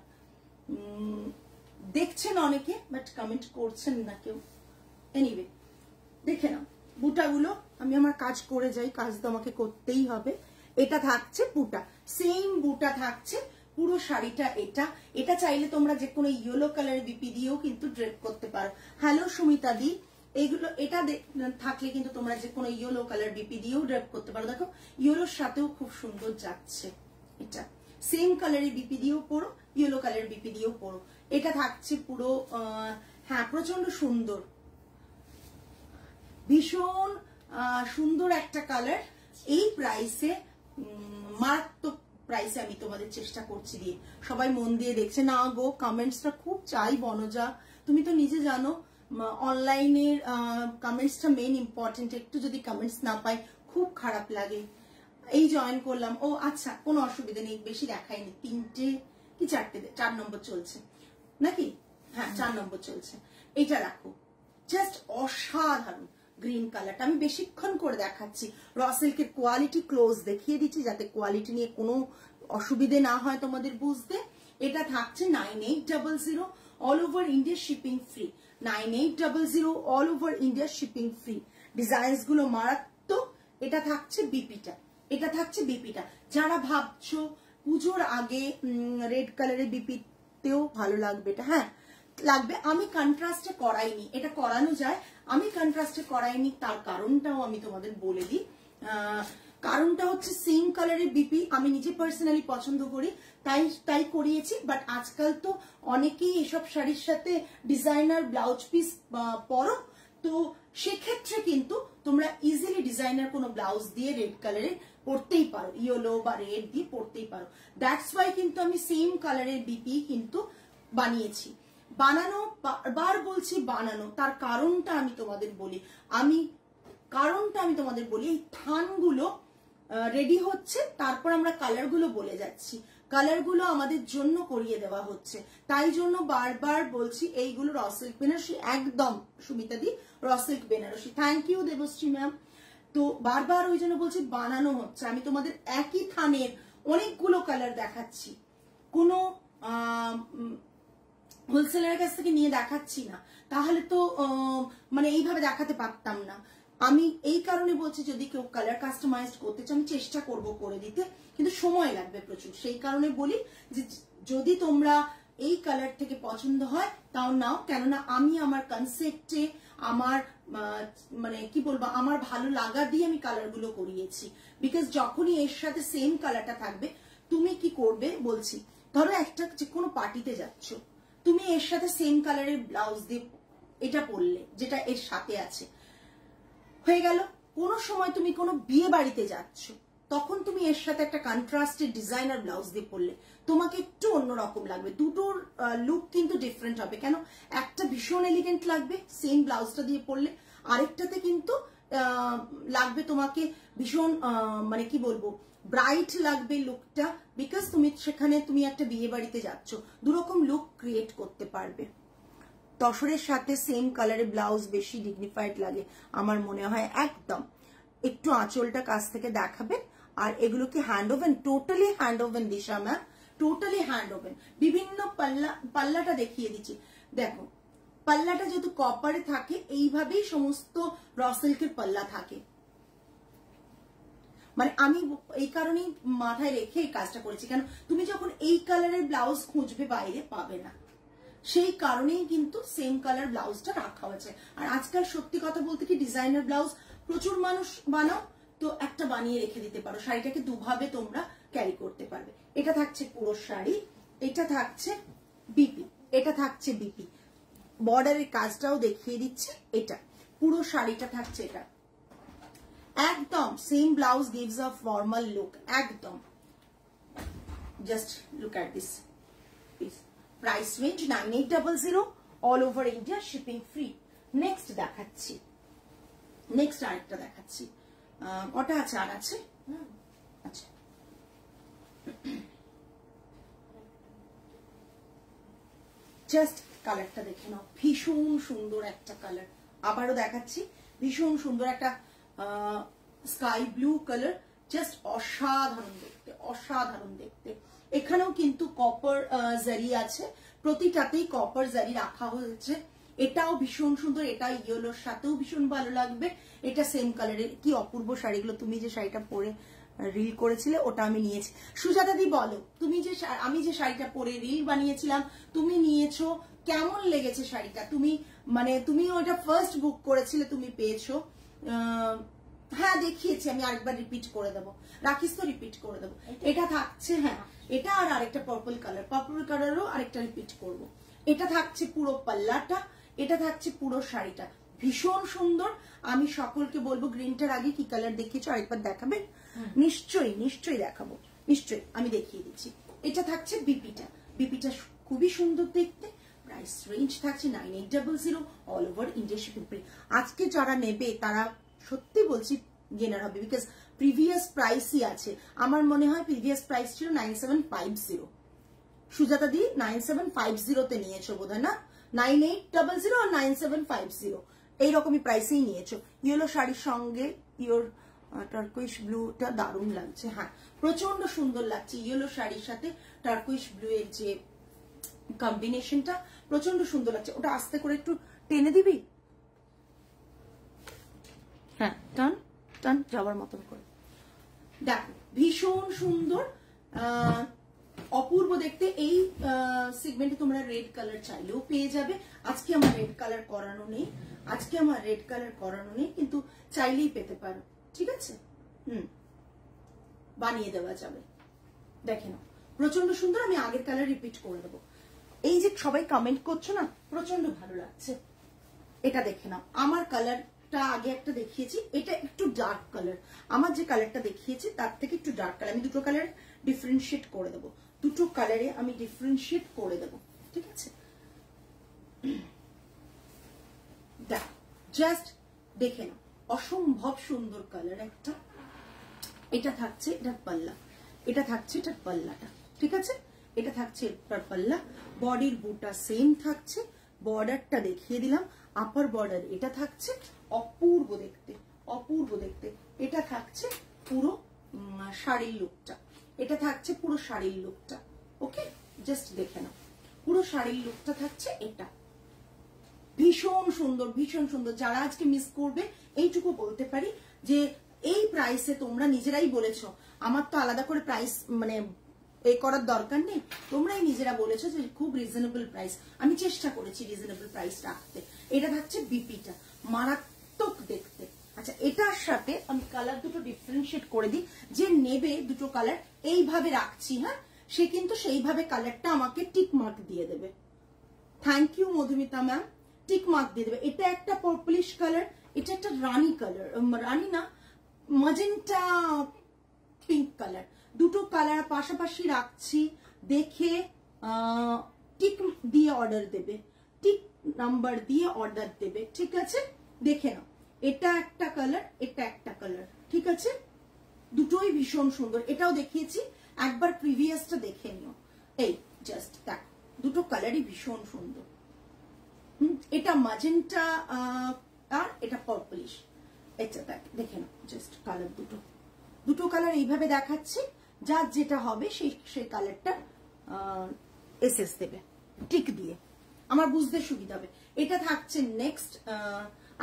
দেখছেন অনেকে, বাট কমেন্ট করছেন না কেউ। এনিওয়ে, দেখে নাও বুটাগুলো, আমি আমার কাজ করে যাই, কাজ তো আমাকে করতেই হবে। এটা থাকছে বুটা, সেম বুটা থাকছে পুরো শাড়িটা। এটা এটা চাইলে তোমরা যে কোনো ইয়েলো কালারের বিপি দিয়েও কিন্তু ড্রেপ করতে পারো। হ্যালো সুমিতা দি, এইগুলো এটা থাকলে কিন্তু তোমরা যে কোনো ইয়েলো কালার বিপি দিয়েও ড্রেপ করতে পারো। দেখো ইয়েলোর সাথেও খুব সুন্দর যাচ্ছে। এটা সেম কালারের বিপি দিয়েও পরো, ইয়েলো কালারের বিপি দিয়েও পরো। এটা থাকছে পুরো হ্যাঁ প্রচন্ড সুন্দর, ভীষণ সুন্দর একটা কালার। এই প্রাইসে মারাত্মক প্রাইসে আমি তোমাদের চেষ্টা করছি দিয়ে। সবাই মন দিয়ে দেখছে না গো, কমেন্টসটা খুব চাই বনজা, তুমি তো নিজে জানো অনলাইনের কমেন্টসটা মেন ইম্পর্টেন্ট। একটু যদি কমেন্টস না পাই খুব খারাপ লাগে। এই জয়েন করলাম, ও আচ্ছা কোনো অসুবিধা নেই, বেশি দেখাইনি, 3টে কি 4 নম্বর চলছে নাকি? হ্যাঁ 4 নম্বর চলছে। এটা রাখো, জাস্ট অসাধারণ গ্রিন কালারটা। আমি বেশিক্ষণ করে দেখাচ্ছি, র সিল্কের কোয়ালিটি ক্লোজ দেখিয়ে দিচ্ছি যাতে কোয়ালিটি নিয়ে কোনো অসুবিধে না হয় তোমাদের বুঝতে। এটা থাকছে 9800, all over India shipping free. 9800 all over India shipping free. Designs গুলো মারাত্মক। এটা থাকছে বিপিটা, এটা থাকছে বিপিটা। যারা ভাবছো পুজোর আগে রেড কালারের বিপিতেও ভালো লাগবে, এটা হ্যাঁ লাগবে। আমি কন্ট্রাস্টে করাইনি, এটা করানো যায়, আমি কন্ট্রাস্টে করাইনি। তার কারণটাও আমি তোমাদের বলে দিই। কারণটা হচ্ছে সেম কালারের বিপি আমি নিজে পার্সোনালি পছন্দ করি, তাই করিয়েছি। বাট আজকাল তো অনেকেই এসব শাড়ির সাথে ডিজাইনার ব্লাউজ পিস পরো, তো সেক্ষেত্রে কিন্তু তোমরা ইজিলি ডিজাইনার কোনো ব্লাউজ দিয়ে রেড কালারের পরতেই পারো, ইয়েলো বা রেড দিয়ে পরতেই পারো। দ্যাটস ওয়াই কিন্তু আমি সেম কালারের বিপি কিন্তু বানিয়েছি। বানানো, বার বলছি বানানো, তার কারণটা আমি তোমাদের বলি। এই থানগুলো রেডি হচ্ছে, তারপর আমরা কালারগুলো বলে যাচ্ছি। কালারগুলো আমাদের জন্য করিয়ে দেওয়া হচ্ছে, তাই জন্য বারবার বলছি এইগুলো র সিল্ক বেনারসি। একদম Sumita di, raw silk Benarasi. Thank you Debashree ma'am. তো বারবার ওই জন্য বলছি বানানো হচ্ছে। আমি তোমাদের একই থানের অনেকগুলো কালার দেখাচ্ছি, কোনো হোলসেলারের কাছ থেকে নিয়ে দেখাচ্ছি না, তাহলে তো মানে এইভাবে দেখাতে পারতাম না। আমি এই কারণে বলছি যদি কেউ কালার কাস্টমাইজ করতে চাও আমি চেষ্টা করব করে দিতে, কিন্তু সময় লাগবে প্রচুর। সেই কারণে বলি যে যদি তোমরা এই কালার থেকে পছন্দ হয় তাও নাও, কেননা আমি আমার কনসেপ্টে আমার মানে কি বলবো আমার ভালো লাগা দিয়ে আমি কালারগুলো করিয়েছি। বিকজ যখনই এর সাথে সেম কালারটা থাকবে তুমি কি করবে বলছি, ধরো একটা যে কোনো পার্টিতে যাচ্ছ, তুমি এর সাথে সেম কালারের ব্লাউজ দিয়ে এটা পরলে যেটা এর সাথে আছে, হয়ে গেল। কোনো সময় তুমি কোনো বিয়ে বাড়িতে যাচ্ছ, তখন তুমি এর সাথে একটা কন্ট্রাস্টেড ডিজাইনার ব্লাউজ দিয়ে পরলে তোমাকে একটু অন্যরকম লাগবে। দুটোর লুক কিন্তু ডিফারেন্ট হবে। কেন, একটা ভীষণ এলিগেন্ট লাগবে সেম ব্লাউজটা দিয়ে পরলে, আরেকটাতে কিন্তু লাগবে তোমাকে ভীষণ মানে কি বলবো ব্রাইট লাগবে লুকটা, বিকজ সেখানে তুমি একটা বিয়ে বাড়িতে যাচ্ছ, দুরকম লুক ক্রিয়েট করতে পারবে। তসরের সাথে সেম কালারের ব্লাউজ বেশি ডিগনিফাইড লাগে আমার মনে হয়। একদম একটু আঁচলটা কাছ থেকে দেখাবে। আর এগুলো কি hand woven? Totally hand woven Disha ma'am, totally hand woven. বিভিন্ন পাল্লাটা দেখিয়ে দিচ্ছি। দেখো পাল্লাটা যেহেতু কপারে থাকে, এইভাবেই সমস্ত র সিল্কের পাল্লা থাকে। মানে আমি এই কারণেই মাথায় রেখে এই কাজটা করেছি, কেন তুমি যখন এই কালারের ব্লাউজ খুঁজবে বাইরে পাবে না, সেই কারণেই কিন্তু সেম কালার ব্লাউজটা রাখা হয়েছে। আর আজকাল সত্যি কথা বলতে কি ডিজাইনার ব্লাউজ প্রচুর মানুষ বানাও, তো একটা বানিয়ে রেখে দিতে পারো, শাড়িটাকে দুভাবে তোমরা ক্যারি করতে পারবে। এটা থাকছে পুরো শাড়ি, এটা থাকছে বিপি, এটা থাকছে বিপি, বর্ডারের কাজটাও দেখিয়ে দিচ্ছে। এটা পুরো শাড়িটা থাকছে এটা একদম same blouse, gives a formal look একদম। Just look at this piece. Price range 9800, all over India shipping free. Next দেখাচ্ছি, নেক্সট আরেকটা দেখাচ্ছি। কটা আছে? আর আছে, আচ্ছা জাস্ট কালারটা দেখে নাও, ভীষণ সুন্দর একটা কালার। আবারও দেখাচ্ছি, ভীষণ সুন্দর একটা স্কাই ব্লু কালার, জাস্ট অসাধারণ দেখতে, অসাধারণ দেখতে। এখানেও কিন্তু কপার জারি আছে, প্রতিটাতেই কপার জারি রাখা হয়েছে। এটাও ভীষণ সুন্দর, এটা ইয়েলোর সাথেও ভীষণ ভালো লাগবে। এটা সেম কালারের, কি অপূর্ব শাড়িগুলো। তুমি যে শাড়িটা পরে রিল করেছিলে, ওটা আমি নিয়েছি। সুজাতা দি বলো, তুমি যে আমি যে শাড়িটা পরে রিল বানিয়েছিলাম তুমি নিয়েছো, কেমন লেগেছে শাড়িটা? তুমি মানে তুমি ওটা ফার্স্ট বুক করেছিলে, তুমি পেয়েছো? হ্যাঁ দেখিয়েছি, আমি আরেকবার রিপিট করে দেবো, রাখিস তো রিপিট করে দেবো। এটা থাকছে, হ্যাঁ এটা আর আরেকটা পার্পল কালারও আরেকটা রিপিট করব। এটা থাকছে পুরো পাল্লাটা, এটা থাকছে পুরো শাড়িটা, ভীষণ সুন্দর। আমি সকলকে বলবো গ্রিনটার আগে কি কালার দেখিয়েছো আরেকবার দেখাবে? নিশ্চয়ই নিশ্চয়ই দেখাবো, নিশ্চয়ই আমি দেখিয়ে দিচ্ছি। এটা থাকছে বিপিটা, বিপিটা খুবই সুন্দর দেখতে। প্রাইস রেঞ্জ থাকছে 9800, all over India shipping free. আজকে যারা নেবে তারা সত্যি বলছি গেনার হবে, বিকজ প্রিভিয়াস প্রাইসই আছে। আমার মনে হয় প্রিভিয়াস প্রাইস ছিল 9750। সুজাতা দি 9750 তে নিয়েছো বোধহয়, না 9800 আর 9750 এইরকমই প্রাইসেই নিয়েছো। ইয়েলো শাড়ির সঙ্গে ইয়োর টার্কুইশ ব্লুটা দারুণ লাগছে, হ্যাঁ প্রচন্ড সুন্দর লাগছে। ইয়েলো শাড়ির সাথে টার্কুইশ ব্লু এর যে কম্বিনেশনটা প্রচন্ড সুন্দর লাগছে। ওটা আস্তে করে একটু টেনে দিবি, হ্যাঁ টান টান যাওয়ার মতন করে। দেখো ভীষণ সুন্দর, অপূর্ব দেখতে। এই সেগমেন্টে তোমরা রেড কালার চাইলেও পেয়ে যাবে। আজকে আমার রেড কালার করানো নেই, আজকে আমার রেড কালার করানো নেই, কিন্তু চাইলেই পেতে পারো, ঠিক আছে? বানিয়ে দেওয়া যাবে। দেখে নাও প্রচন্ড সুন্দর। আমি আগের কালার রিপিট করে দেবো। এই যে সবাই কমেন্ট করছো না, প্রচন্ড ভালো লাগছে। এটা দেখে নাও, আমার কালারটা আগে একটা দেখিয়েছি, এটা একটু ডার্ক কালার। আমার যে কালারটা দেখিয়েছি তার থেকে একটু ডার্ক কালার। আমি দুটো কালার ডিফারেন্সিয়েট করে দেবো, দুটো কালারে আমি ডিফারেন্সিয়েট করে দেবো, ঠিক আছে? দেখো জাস্ট দেখে নাও, অসম্ভব সুন্দর কালার একটা। এটা থাকছে এটার পাল্লা, এটা থাকছে এটার পাল্লাটা, ঠিক আছে? এটা থাকছে এটার পাল্লা। বডির বুটা সেম থাকছে, বর্ডারটা দেখিয়ে দিলাম, আপার বর্ডার এটা থাকছে, অপূর্ব দেখতে, অপূর্ব দেখতে। এটা থাকছে পুরো শাড়ির লুকটা, এটা থাকছে পুরো শাড়ির লুকটা। ওকে জাস্ট দেখে নাও, পুরো শাড়ির লুকটা থাকছে এটা। ভীষণ সুন্দর, ভীষণ সুন্দর। যারা আজকে মিস করবে এইটুকু বলতে পারি যে এই প্রাইসে তোমরা নিজেরাই বলেছো, আমার তো আলাদা করে প্রাইস মানে এ করার দরকার নেই, তোমরাই নিজেরা বলেছো যে খুব রিজনেবল প্রাইস। আমি চেষ্টা করেছি রিজনেবল প্রাইস রাখতে। এটা থাকছে বিপিটা, মারাত্মক দেখতে। আচ্ছা এটার সাথে আমি কালার দুটো ডিফারেন্সিয়েট করে দিই, যে নেবে দুটো কালার এইভাবে রাখছি, হ্যাঁ সে কিন্তু সেইভাবে কালারটা আমাকে টিক মার্ক দিয়ে দেবে। Thank you Madhumita ma'am, tick mark দিয়ে দেবে। এটা একটা পার্পলিশ কালার, এটা একটা রানী কালার, রানী না ম্যাজেন্টা পিঙ্ক কালার। দুটো কালার পাশাপাশি রাখছি, দেখে টিক দিয়ে অর্ডার দেবে, টিক নাম্বার দিয়ে অর্ডার দেবে, ঠিক আছে? দেখে নাও, এটা একটা কালার, এটা একটা কালার, ঠিক আছে? দুটোই ভীষণ সুন্দর। এটাও দেখিয়েছি, একবার প্রিভিয়াসটা দেখে নিও। এই জাস্ট দেখো, দুটো কালারই ভীষণ সুন্দর। এটা ম্যাজেন্টা আর এটা পার্পলিশ। এটা দেখে নাও, জাস্ট কালার দুটো, দুটো কালার এইভাবে দেখাচ্ছি। যার যেটা হবে সেই কালারটা এসএস দেবে টিক দিয়ে, আমার বুঝতে সুবিধা হবে। এটা থাকছে নেক্সট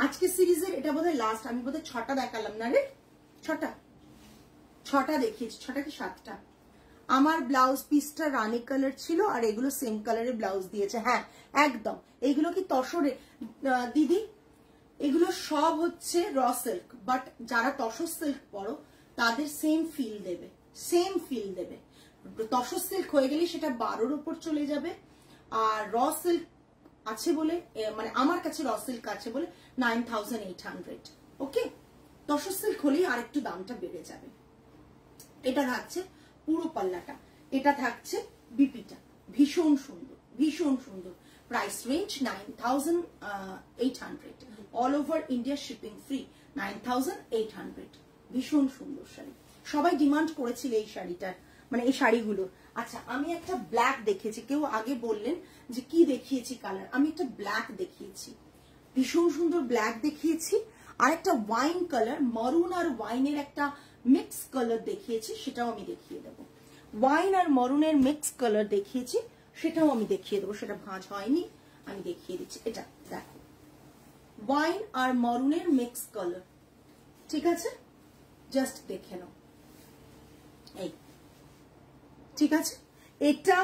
আজকে সিরিজের, এটা বোধহয় লাস্ট। আমি বোধহয় 6টা দেখালাম না রে, 6টা দেখিয়েছি, 6টা কি 7টা। আমার ব্লাউজ পিসটা রানী কালার ছিল, আর এগুলো সেম কালারের ব্লাউজ দিয়েছে, হ্যাঁ একদম। এইগুলো কি তসরে দিদি? এগুলো সব হচ্ছে র সিল্ক, বাট যারা তসর সিল্ক পরো তাদের সেম ফিল দেবে, সেম ফিল দেবে। তসর সিল্ক হয়ে গেলে সেটা 12-র উপর চলে যাবে, আর র সিল্ক আছে বলে, মানে আমার কাছে র সিল্ক আছে বলে 9800। ওকে, তসর সিল্ক হলেই আর একটু দামটা বেড়ে যাবে। এটা থাকছে পুরো পাল্লাটা, এটা থাকছে বিপিটা, ভীষণ সুন্দর, ভীষণ সুন্দর। Price range 9800, all over India shipping free, 9800। ভীষণ সুন্দর শাড়ি, সবাই ডিমান্ড করেছিল এই শাড়িটার, মানে এই শাড়িগুলোর। আচ্ছা আমি একটা ব্ল্যাক দেখিয়েছি, কেউ আগে বললেন যে কি দেখিয়েছি কালার, আমি একটা ব্ল্যাক দেখিয়েছি, ভীষণ সুন্দর ব্ল্যাক দেখিয়েছি। আর একটা ওয়াইন কালার, মারুন আর ওয়াইনের একটা মিক্স কালার দেখিয়েছি, সেটাও আমি দেখিয়ে দেবো। ওয়াইন আর মারুনের মিক্স কালার দেখিয়েছি, সেটাও আমি দেখিয়ে দেবো, সেটা ভাঁজ হয়নি, আমি দেখিয়ে দিচ্ছি। এটা দেখো, ওয়াইন আর মারুনের মিক্স কালার, ঠিক আছে? জাস্ট দেখে নাও, এই ঠিক আছে, এটা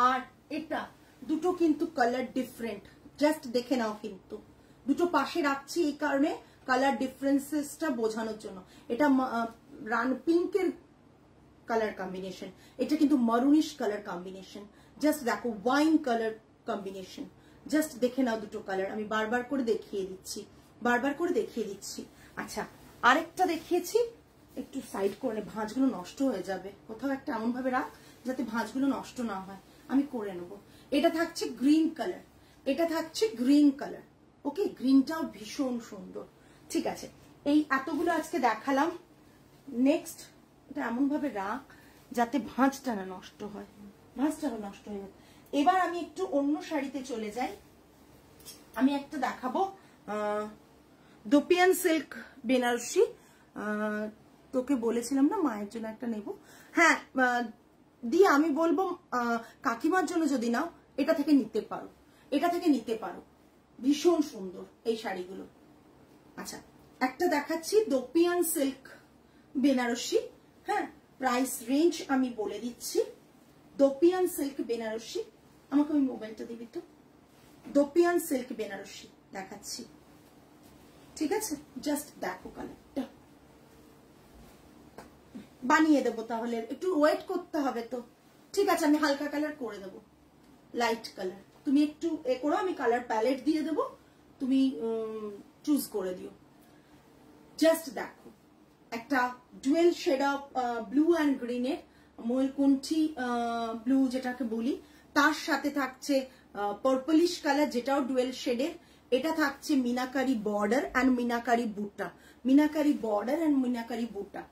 আর এটা দুটো কিন্তু কালার ডিফারেন্ট, জাস্ট দেখে নাও। কিন্তু দুটো পাশে রাখছি এই কারণে কালার ডিফারেন্সেসটা বোঝানোর জন্য। এটা রান পিঙ্কের কালার কম্বিনেশন, এটা কিন্তু মারুনিশ কালার কম্বিনেশন। জাস্ট দেখো ওয়াইন কালার কম্বিনেশন, জাস্ট দেখে নাও দুটো কালার। আমি বারবার করে দেখিয়ে দিচ্ছি, বারবার করে দেখিয়ে দিচ্ছি। আচ্ছা আরেকটা দেখিয়েছি, একটু সাইড করে, ভাঁজগুলো নষ্ট হয়ে যাবে, কোথাও একটা এমন ভাবে রাখ যাতে ভাঁজগুলো নষ্ট না হয়, আমি করে নেব। এটা থাকছে গ্রিন কালার, এটা থাকছে গ্রিন কালার। ওকে, গ্রিনটাও ভীষণ সুন্দর। ঠিক আছে, এই এতগুলো আজকে দেখালাম। নেক্সট এটা এমন ভাবে রাখ যাতে ভাঁজটা না নষ্ট হয়, ভাঁজটা না নষ্ট হয়ে যায়। এবার আমি একটু অন্য শাড়িতে চলে যাই। আমি একটা দেখাবো দোপিয়ান সিল্ক বেনারসি। তোকে বলেছিলাম না মায়ের জন্য একটা নেব। হ্যাঁ দিয়ে আমি বলবো কাকিমার জন্য যদি নাও এটা থেকে নিতে পারো, এটা থেকে নিতে পারো, ভীষণ সুন্দর এই শাড়িগুলো। আচ্ছা একটা দেখাচ্ছি দোপিয়ান সিল্ক বেনারসি। হ্যাঁ প্রাইস রেঞ্জ আমি বলে দিচ্ছি। দোপিয়ান সিল্ক বেনারসি, আমাকে ওই মোবাইলটা দিবি তো। দোপিয়ান সিল্ক বেনারসি দেখাচ্ছি, ঠিক আছে? জাস্ট দেখো কালারটা, বানিয়ে দেবো তাহলে, একটু ওয়েট করতে হবে তো। ঠিক আছে আমি হালকা কালার করে দেবো, লাইট কালার। তুমি একটু এ করো, আমি কালার প্যালেট দিয়ে দেবো, তুমি চুজ করে দিও। জাস্ট দেখো একটা dual shade of blue and গ্রিনের, ময়ূরকণ্ঠী ব্লু যেটাকে বলি, তার সাথে থাকছে পার্পলিশ কালার যেটাও ডুয়েল শেডের। এটা থাকছে মিনাকারি বর্ডার অ্যান্ড মিনাকারি বুটা, মিনাকারি বর্ডার অ্যান্ড মিনাকারি বুটা।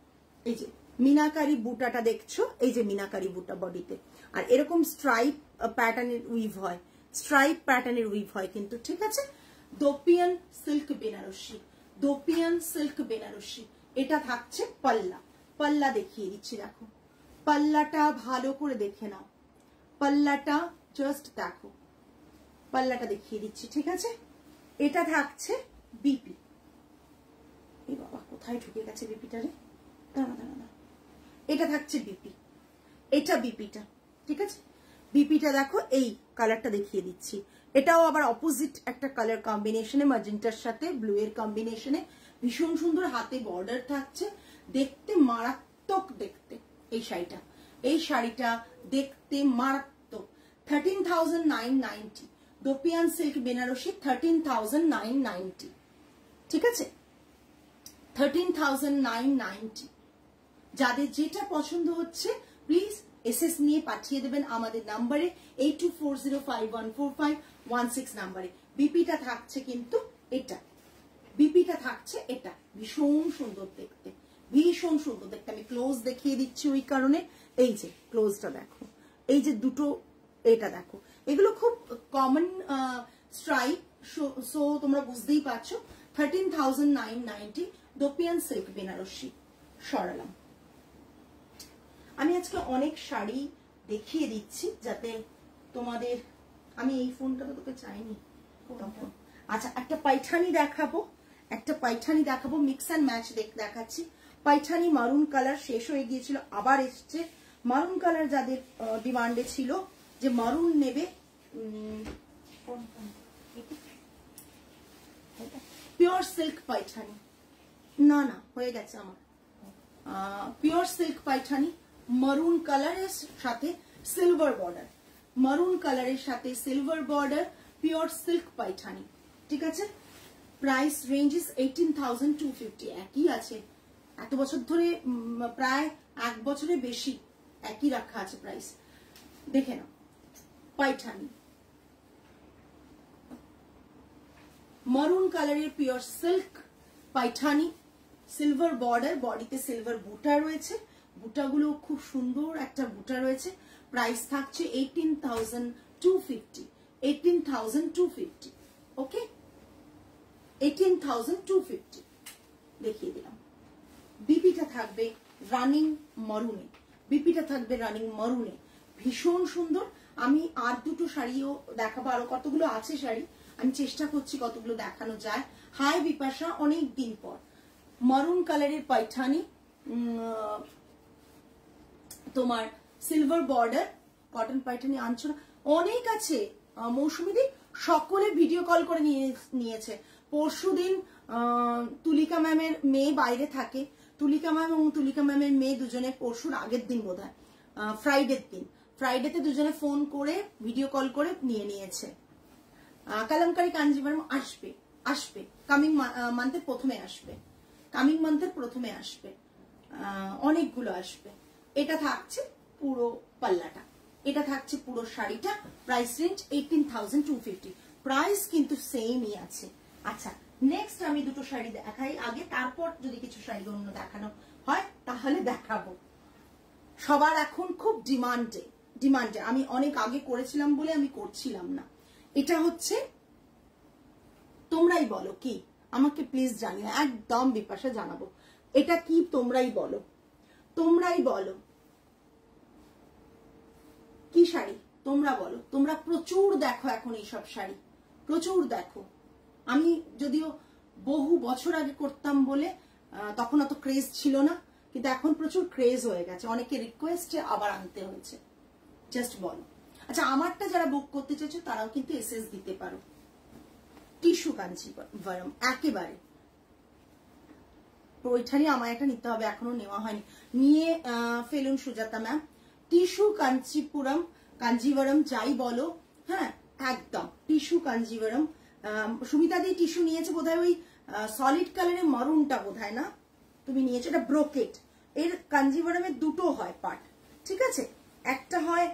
এই যে মিনাকারি বুটাটা দেখছো, এই যে মিনাকারি বুটা বডিতে, আর এরকম স্ট্রাইপ প্যাটার্নের উইভ হয়, স্ট্রাইপ প্যাটার্নের উইভ হয় কিন্তু। ঠিক আছে, dupion silk Banarasi, dupion silk Banarasi. এটা থাকছে পাল্লা, পাল্লা দেখিয়ে দিচ্ছি, দেখো পাল্লাটা ভালো করে দেখে নাও, পাল্লাটা জাস্ট দেখো, পাল্লাটা দেখিয়ে দিচ্ছি। ঠিক আছে, এটা থাকছে বিপি। এই বাবা কোথায় ঢুকে গেছে বিপিটা রে, দাঁড়া দাঁড়া দাঁড়া, এটা থাকছে বিপি, এটা বিপিটা। ঠিক আছে, বিপিটা দেখো, এই কালারটা দেখিয়ে দিচ্ছি। এটাও আবার অপোজিট একটা কালার কম্বিনেশনে, ম্যাজেন্টার সাথে ব্লু এর কম্বিনেশনে, ভীষণ সুন্দর। হাতে বর্ডার থাকছে, দেখতে মারাত্মক দেখতে এই শাড়িটা, এই শাড়িটা দেখতে মারাত্মক। 13,990 দোপিয়ান সিল্ক বেনারসি, 13,990। ঠিক আছে, 13,990। যাদের যেটা পছন্দ হচ্ছে প্লিজ এসএস নিয়ে পাঠিয়ে দেবেন আমাদের নাম্বারে 8240514516 নাম্বারে। বিপিটা থাকছে কিন্তু এটা, বিপিটা থাকছে এটা, ভীষণ সুন্দর দেখতে, ভীষণ সুন্দর দেখতে। আমি ক্লোজ দেখিয়ে দিচ্ছি ওই কারণে, এই যে ক্লোজটা দেখো, এই যে দুটো, এটা দেখো, এগুলো খুব কমন স্ট্রাইপ, সো তোমরা বুঝতেই পারছো। 13,990 দোপিয়ান সিল্ক বেনারসি। সরালাম। আমি আজকে অনেক শাড়ি দেখিয়ে দিচ্ছি যাতে তোমাদের, আমি এই ফোনটা তো তোকে চাইনি তখন। আচ্ছা একটা পাইঠানি দেখাবো, একটা পাইঠানি দেখাবো, মিক্স অ্যান্ড ম্যাচ দেখাচ্ছি। পাইঠানি মারুন কালার শেষ হয়ে গিয়েছিল, আবার এসছে মারুন কালার। যাদের ডিমান্ডে ছিল যে মারুন নেবে, পিওর সিল্ক পাইঠানি, না না হয়ে গেছে আমার, পিওর সিল্ক পাইঠানি মারুন কালারের সাথে সিলভার বর্ডার, মারুন কালারের সাথে silver border, pure silk Paithani. ঠিক আছে, প্রাইস রেঞ্জেস 18,250, একই আছে এত বছর ধরে, প্রায় 1 বছরের বেশি একই রাখা আছে প্রাইস। দেখে নাও পাইঠানি, মারুন কালারের pure silk Paithani, silver border, বডিতে সিলভার বুটা রয়েছে, বুটাগুলো খুব সুন্দর একটা বুটা রয়েছে। প্রাইস থাকছে 18,250, 18,250। ওকে, 18,250 দেখিয়ে দিলাম। বিপিটা থাকবে রানিং মারুনে, বিপিটা থাকবে রানিং মারুনে, ভীষণ সুন্দর। আমি আর দুটো শাড়িও দেখাবো, আরো কতগুলো আছে শাড়ি, আমি চেষ্টা করছি কতগুলো দেখানো যায়। হাই বিপাশা, অনেক দিন পর মারুন কালারের পাইঠানি, তোমার সিলভার বর্ডার, কটন পাইটানি আনছো না, অনেক আছে মৌসুমীদি, সকলে ভিডিও কল করে নিয়েছে। পরশুদিন তুলিকা ম্যামের মেয়ে বাইরে থাকে, তুলিকা ম্যাম এবং তুলিকা ম্যামের মেয়ে দুজনে পরশুর আগের দিন বোধহয় ফ্রাইডের দিন, ফ্রাইডেতে দুজনে ফোন করে ভিডিও কল করে নিয়েছে। কালামকারী কাঞ্জিভারম আসবে, আসবে কামিং মান্থের প্রথমে আসবে, কামিং মান্থের প্রথমে আসবে, অনেকগুলো আসবে। এটা থাকছে পুরো পাল্লাটা, এটা থাকছে পুরো শাড়িটা, প্রাইস রেঞ্জ 18,250, প্রাইস কিন্তু সেমই আছে। আচ্ছা নেক্সট আমি দুটো শাড়ি দেখাই আগে, তারপর যদি কিছু শাড়ি অন্য দেখানো হয় তাহলে দেখাবো। সবার এখন খুব ডিমান্ডে, আমি অনেক আগে করেছিলাম বলে আমি করছিলাম না। এটা হচ্ছে, তোমরাই বলো কি, আমাকে প্লিজ জানিও, একদম বিপাশা জানাবো এটা কি, তোমরাই বলো, তোমরাই বলো কি শাড়ি, তোমরা বলো। তোমরা প্রচুর দেখো এখন এইসব শাড়ি, প্রচুর দেখো। আমি যদিও বহু বছর আগে করতাম বলে তখন অত ক্রেজ ছিল না, কিন্তু এখন প্রচুর ক্রেজ হয়ে গেছে, অনেকে রিকোয়েস্টে আবার আনতে হয়েছে। জাস্ট বলো। আচ্ছা আমারটা যারা বুক করতে চাইছো তারাও কিন্তু এসএস দিতে পারো। টিস্যু কাঞ্জিভারম একেবারে ওইখানে আমার একটা নিতে হবে, এখনো নেওয়া হয়নি, নিয়ে ফেলুন সুজাতা ম্যাম। টিস্যু কাঞ্জিভারম যাই বলো, হ্যাঁ একদম টিস্যু কাঞ্জিভারম। সুমিতা দি টিস্যু নিয়েছে বোধহয় ওই সলিড কালারের মারুনটা বোধহয় না, তুমি নিয়েছো, এটা ব্রোকেট। এর কাঞ্জিভারমের দুটো হয় পার্ট, ঠিক আছে, একটা হয়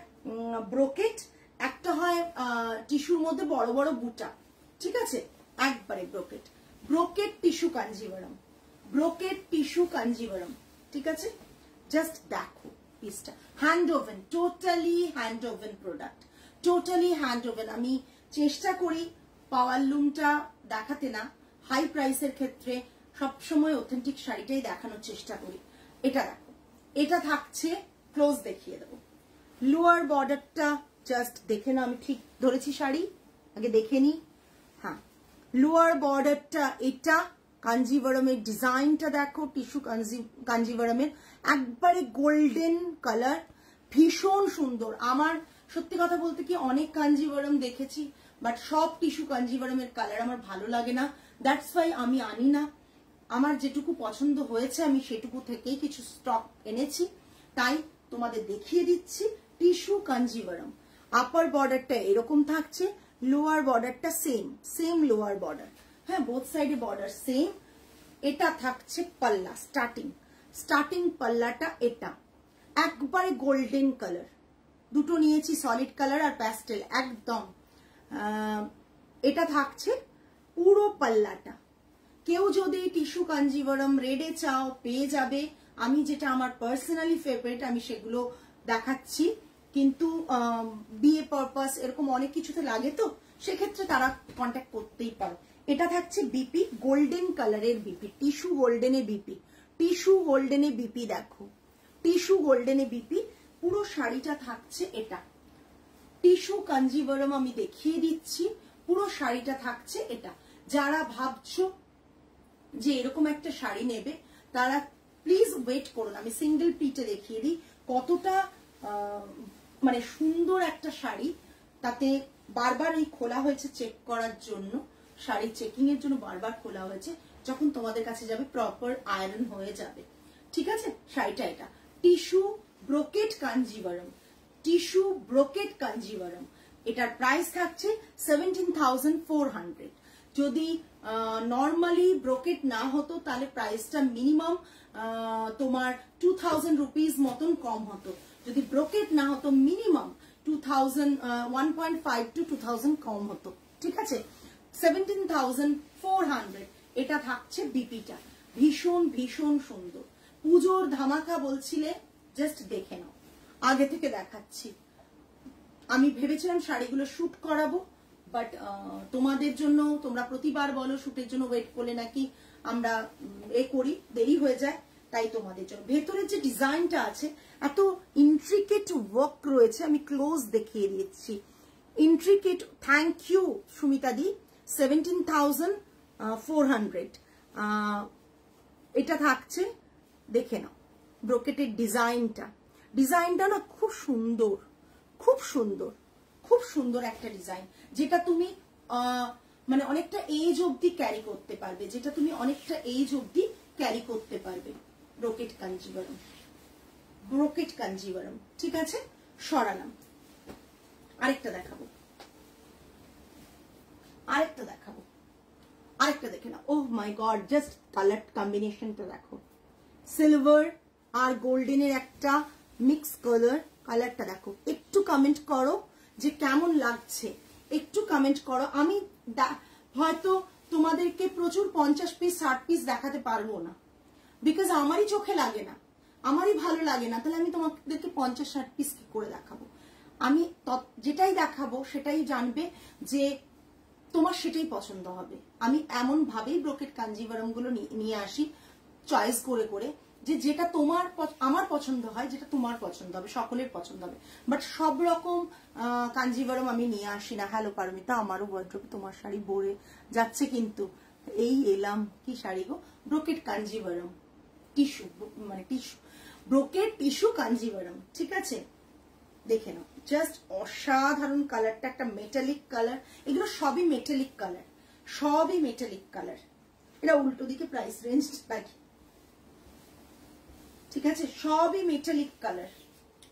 ব্রোকেট, একটা হয় টিস্যুর মধ্যে বড় বড় বুটা, ঠিক আছে, একবারে brocade. Brocade tissue Kanjivaram, brocade tissue Kanjivaram, ঠিক আছে। জাস্ট দেখো পিসটা, hand woven, totally hand woven product, totally hand oven. আমি চেষ্টা করি পাওয়ার লুমটা দেখাতে না, হাই প্রাইসের ক্ষেত্রে সবসময় অথেন্টিক শাড়িটাই দেখানোর চেষ্টা করি। এটা দেখো, এটা থাকছে, ক্লোজ দেখিয়ে দেবো। লোয়ার বর্ডারটা জাস্ট দেখে না, আমি ঠিক ধরেছি শাড়ি, আগে দেখে নি। হ্যাঁ লোয়ার বর্ডারটা এটা, কাঞ্জিভারমের ডিজাইনটা দেখো, টিস্যু কাঞ্জিভারমের একবারে গোল্ডেন কালার, ভীষণ সুন্দর। আমার সত্যি কথা বলতে কি অনেক কাঞ্জিভারম দেখেছি, বাট সব টিস্যু কাঞ্জিভারমের কালার আমার ভালো লাগে না, দ্যাটস ওয়াই আমি আনি না। আমার যেটুকু পছন্দ হয়েছে আমি সেটুকু থেকেই কিছু স্টক এনেছি, তাই তোমাদের দেখিয়ে দিচ্ছি। টিস্যু কাঞ্জিভারম, আপার বর্ডারটা এরকম থাকছে, লোয়ার বর্ডারটা সেম লোয়ার বর্ডার, হ্যাঁ বোথ সাইডে বর্ডার সেম। এটা থাকছে পাল্লা, স্টার্টিং পাল্লাটা এটা একবারে গোল্ডেন কালার, দুটো নিয়েছি সলিড কালার আর প্যাস্টেল একদম। এটা থাকছে পুরো পাল্লাটা। কেউ যদি টিস্যু কাঞ্জিভারম রেডে চাও পেয়ে যাবে, আমি যেটা আমার পার্সোনালি ফেভারিট আমি সেগুলো দেখাচ্ছি, কিন্তু বিয়ে পারপাস এরকম অনেক কিছুতে লাগে, তো সেক্ষেত্রে তারা কন্ট্যাক্ট করতেই পারো। এটা থাকছে বিপি, গোল্ডেন কালারের বিপি, টিস্যু গোল্ডেনের বিপি, টিস্যু গোল্ডেনে বিপি দেখো, টিস্যু গোল্ডেনে বিপি। পুরো শাড়িটা থাকছে এটা, টিস্যু কাঞ্জিভারম আমি দেখিয়ে দিচ্ছি, পুরো শাড়িটা থাকছে এটা। যারা ভাবছো যে এরকম একটা শাড়ি নেবে তারা প্লিজ ওয়েট করুন, আমি সিঙ্গেল পিটে দেখিয়ে দিই কতটা মানে সুন্দর একটা শাড়ি। তাতে বারবার এই খোলা হয়েছে চেক করার জন্য, শাড়ি চেকিং এর জন্য বারবার খোলা হয়েছে, যখন তোমাদের কাছে যাবে প্রপার আয়রন হয়ে যাবে, ঠিক আছে। শাড়িটা এটা tissue brocade Kanjivaram, tissue brocade Kanjivaram. এটার প্রাইস থাকছে 17,400। যদি নর্মালি ব্রোকেট না হতো তাহলে প্রাইসটা মিনিমাম তোমার 2,000 রুপিস মতন কম হতো। যদি ব্রোকেট না হতো মিনিমাম 1.5 to 2,000 কম হতো, ঠিক আছে। 17,400 এটা থাকছে বিপিটা, ভীষণ ভীষণ সুন্দর। পুজোর ধামাকা বলছিলে, জাস্ট দেখে নাও, আগে থেকে দেখাচ্ছি। আমি ভেবেছিলাম শাড়িগুলো শুট করাবো, বাট তোমাদের জন্য, তোমরা প্রতিবার বলো শুটের জন্য ওয়েট করলে নাকি আমরা করি, দেরি হয়ে যায়, তাই তোমাদের জন্য। ভেতরের যে ডিজাইনটা আছে এত ইন্ট্রিকেট ওয়ার্ক রয়েছে, আমি ক্লোজ দেখিয়ে দিচ্ছি, ইন্ট্রিকেট। থ্যাংক ইউ সুমিতা দি। 17,400 এটা থাকছে, দেখে নাও ব্রোকেটের ডিজাইনটা, ডিজাইনটা না খুব সুন্দর, খুব সুন্দর, খুব সুন্দর একটা ডিজাইন, যেটা তুমি মানে অনেকটা এজ অবধি ক্যারি করতে পারবে, যেটা তুমি অনেকটা এজ অবধি ক্যারি করতে পারবে। ব্রোকেট কাঞ্জিভারম, ব্রোকেট কাঞ্জিভারম, ঠিক আছে, সরালাম। আরেকটা দেখাবো, আরেকটা দেখাবো, আরেকটা দেখে না। ও মাই গড, জাস্ট কালার কম্বিনেশনটা দেখো, সিলভার আর গোল্ডেনের একটা মিক্স কালার, কালারটা দেখো। একটু কমেন্ট করো যে কেমন লাগছে, একটু কমেন্ট করো। আমি হয়তো তোমাদেরকে প্রচুর 50 পিস 60 পিস দেখাতে পারবো না, বিকজ আমারই চোখে লাগে না, আমারই ভালো লাগে না, তাহলে আমি তোমাদেরকে 50-60 পিস কি করে দেখাবো। আমি যেটাই দেখাবো সেটাই জানবে যে তোমার সেটাই পছন্দ হবে। আমি এমন ভাবেই ব্রোকেট কাঞ্জিভারম গুলো নিয়ে আসি চয়েস করে করে, যে যেটা তোমার আমার পছন্দ হয়, যেটা তোমার পছন্দ হবে, সকলের পছন্দ হবে। বাট সব রকম কাঞ্জিভারম আমি নিয়ে আসি না। হ্যালো পারমিতা, আমারও ওয়ার্ড্রোবে তোমার শাড়ি ভরে যাচ্ছে, কিন্তু এই এলাম কি শাড়ি গো, ব্রোকেট কাঞ্জিভারম টিস্যু, মানে টিস্যু, ব্রোকেট টিস্যু কাঞ্জিভারম, ঠিক আছে, দেখে নাও। জাস্ট অসাধারণ কালারটা, একটা মেটালিক কালার, এগুলো সবই মেটালিক কালার, সবই মেটালিক কালার। এটা উল্টো দিকে প্রাইস রেঞ্জ রাখি, ঠিক আছে, সবই মেটালিক কালার।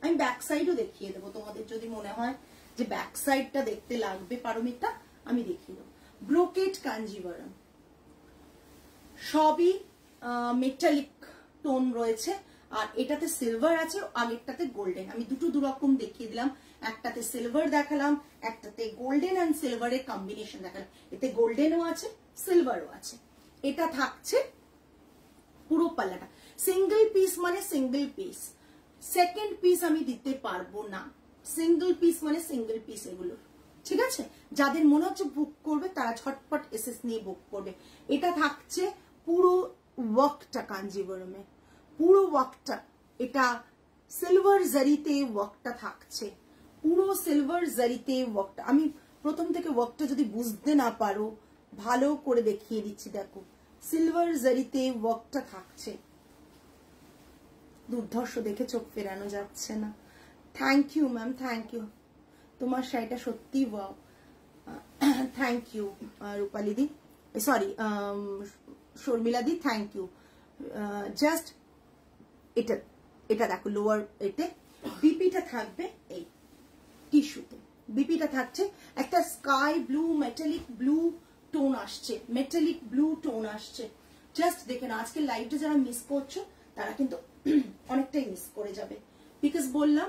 আমি ব্যাক সাইডও দেখিয়ে দেবো তোমাদের, যদি মনে হয় যে ব্যাক সাইডটা দেখতে লাগবে পারমিতা, আমি দেখিয়ে দেবো। ব্রোকেট কাঞ্জিভারম সবই মেটালিক টোন রয়েছে, আর এটাতে সিলভার আছে, আগেরটাতে গোল্ডেন। আমি দুটো দুরকম দেখিয়ে দিলাম, একটাতে সিলভার দেখালাম, একটাতে গোল্ডেন অ্যান্ড সিলভারের কম্বিনেশন দেখালাম। এতে গোল্ডেনও আছে, সিলভারও আছে। এটা থাকছে পুরো পাল্লাটা, সিঙ্গেল পিস মানে সিঙ্গেল পিস, সেকেন্ড পিস আমি দিতে পারবো না। সিঙ্গেল পিস মানে সিঙ্গেল পিস এগুলো, ঠিক আছে। যাদের মনে হচ্ছে বুক করবে তারা ঝটপট এসএস নিয়ে বুক করবে। এটা থাকছে পুরো ওয়ার্কটা কাঞ্জিভারমে, পুরো ওয়ার্কটা, এটা সিলভার জারিতে ওয়ার্কটা থাকছে, পুরো সিলভার জারিতে ওয়ার্কটা। আমি প্রথম থেকে ওয়ার্কটা যদি বুঝতে না পারো, ভালো করে দেখিয়ে দিচ্ছি, দেখো সিলভার জারিতে ওয়ার্কটা থাকছে। দুর্ধর্ষ, দেখে চোখ ফেরানো যাচ্ছে না। Thank you ma'am, thank you, তোমার শাড়িটা সত্যি ওয়াও, থ্যাংক ইউ রূপালি দি, সরি শর্মিলা দি, থ্যাংক ইউ। জাস্ট এটা, এটা দেখো লোয়ার, এতে বিপিটা থাকবে এই টিস্যুতে, বিপিটা থাকছে একটা sky blue, metallic blue tone আসছে, মেটালিক ব্লু টোন আসছে। জাস্ট দেখে না, আজকে লাইভটা যারা মিস করছো তারা কিন্তু অনেকটাই মিস করে যাবে, বিকজ বললাম।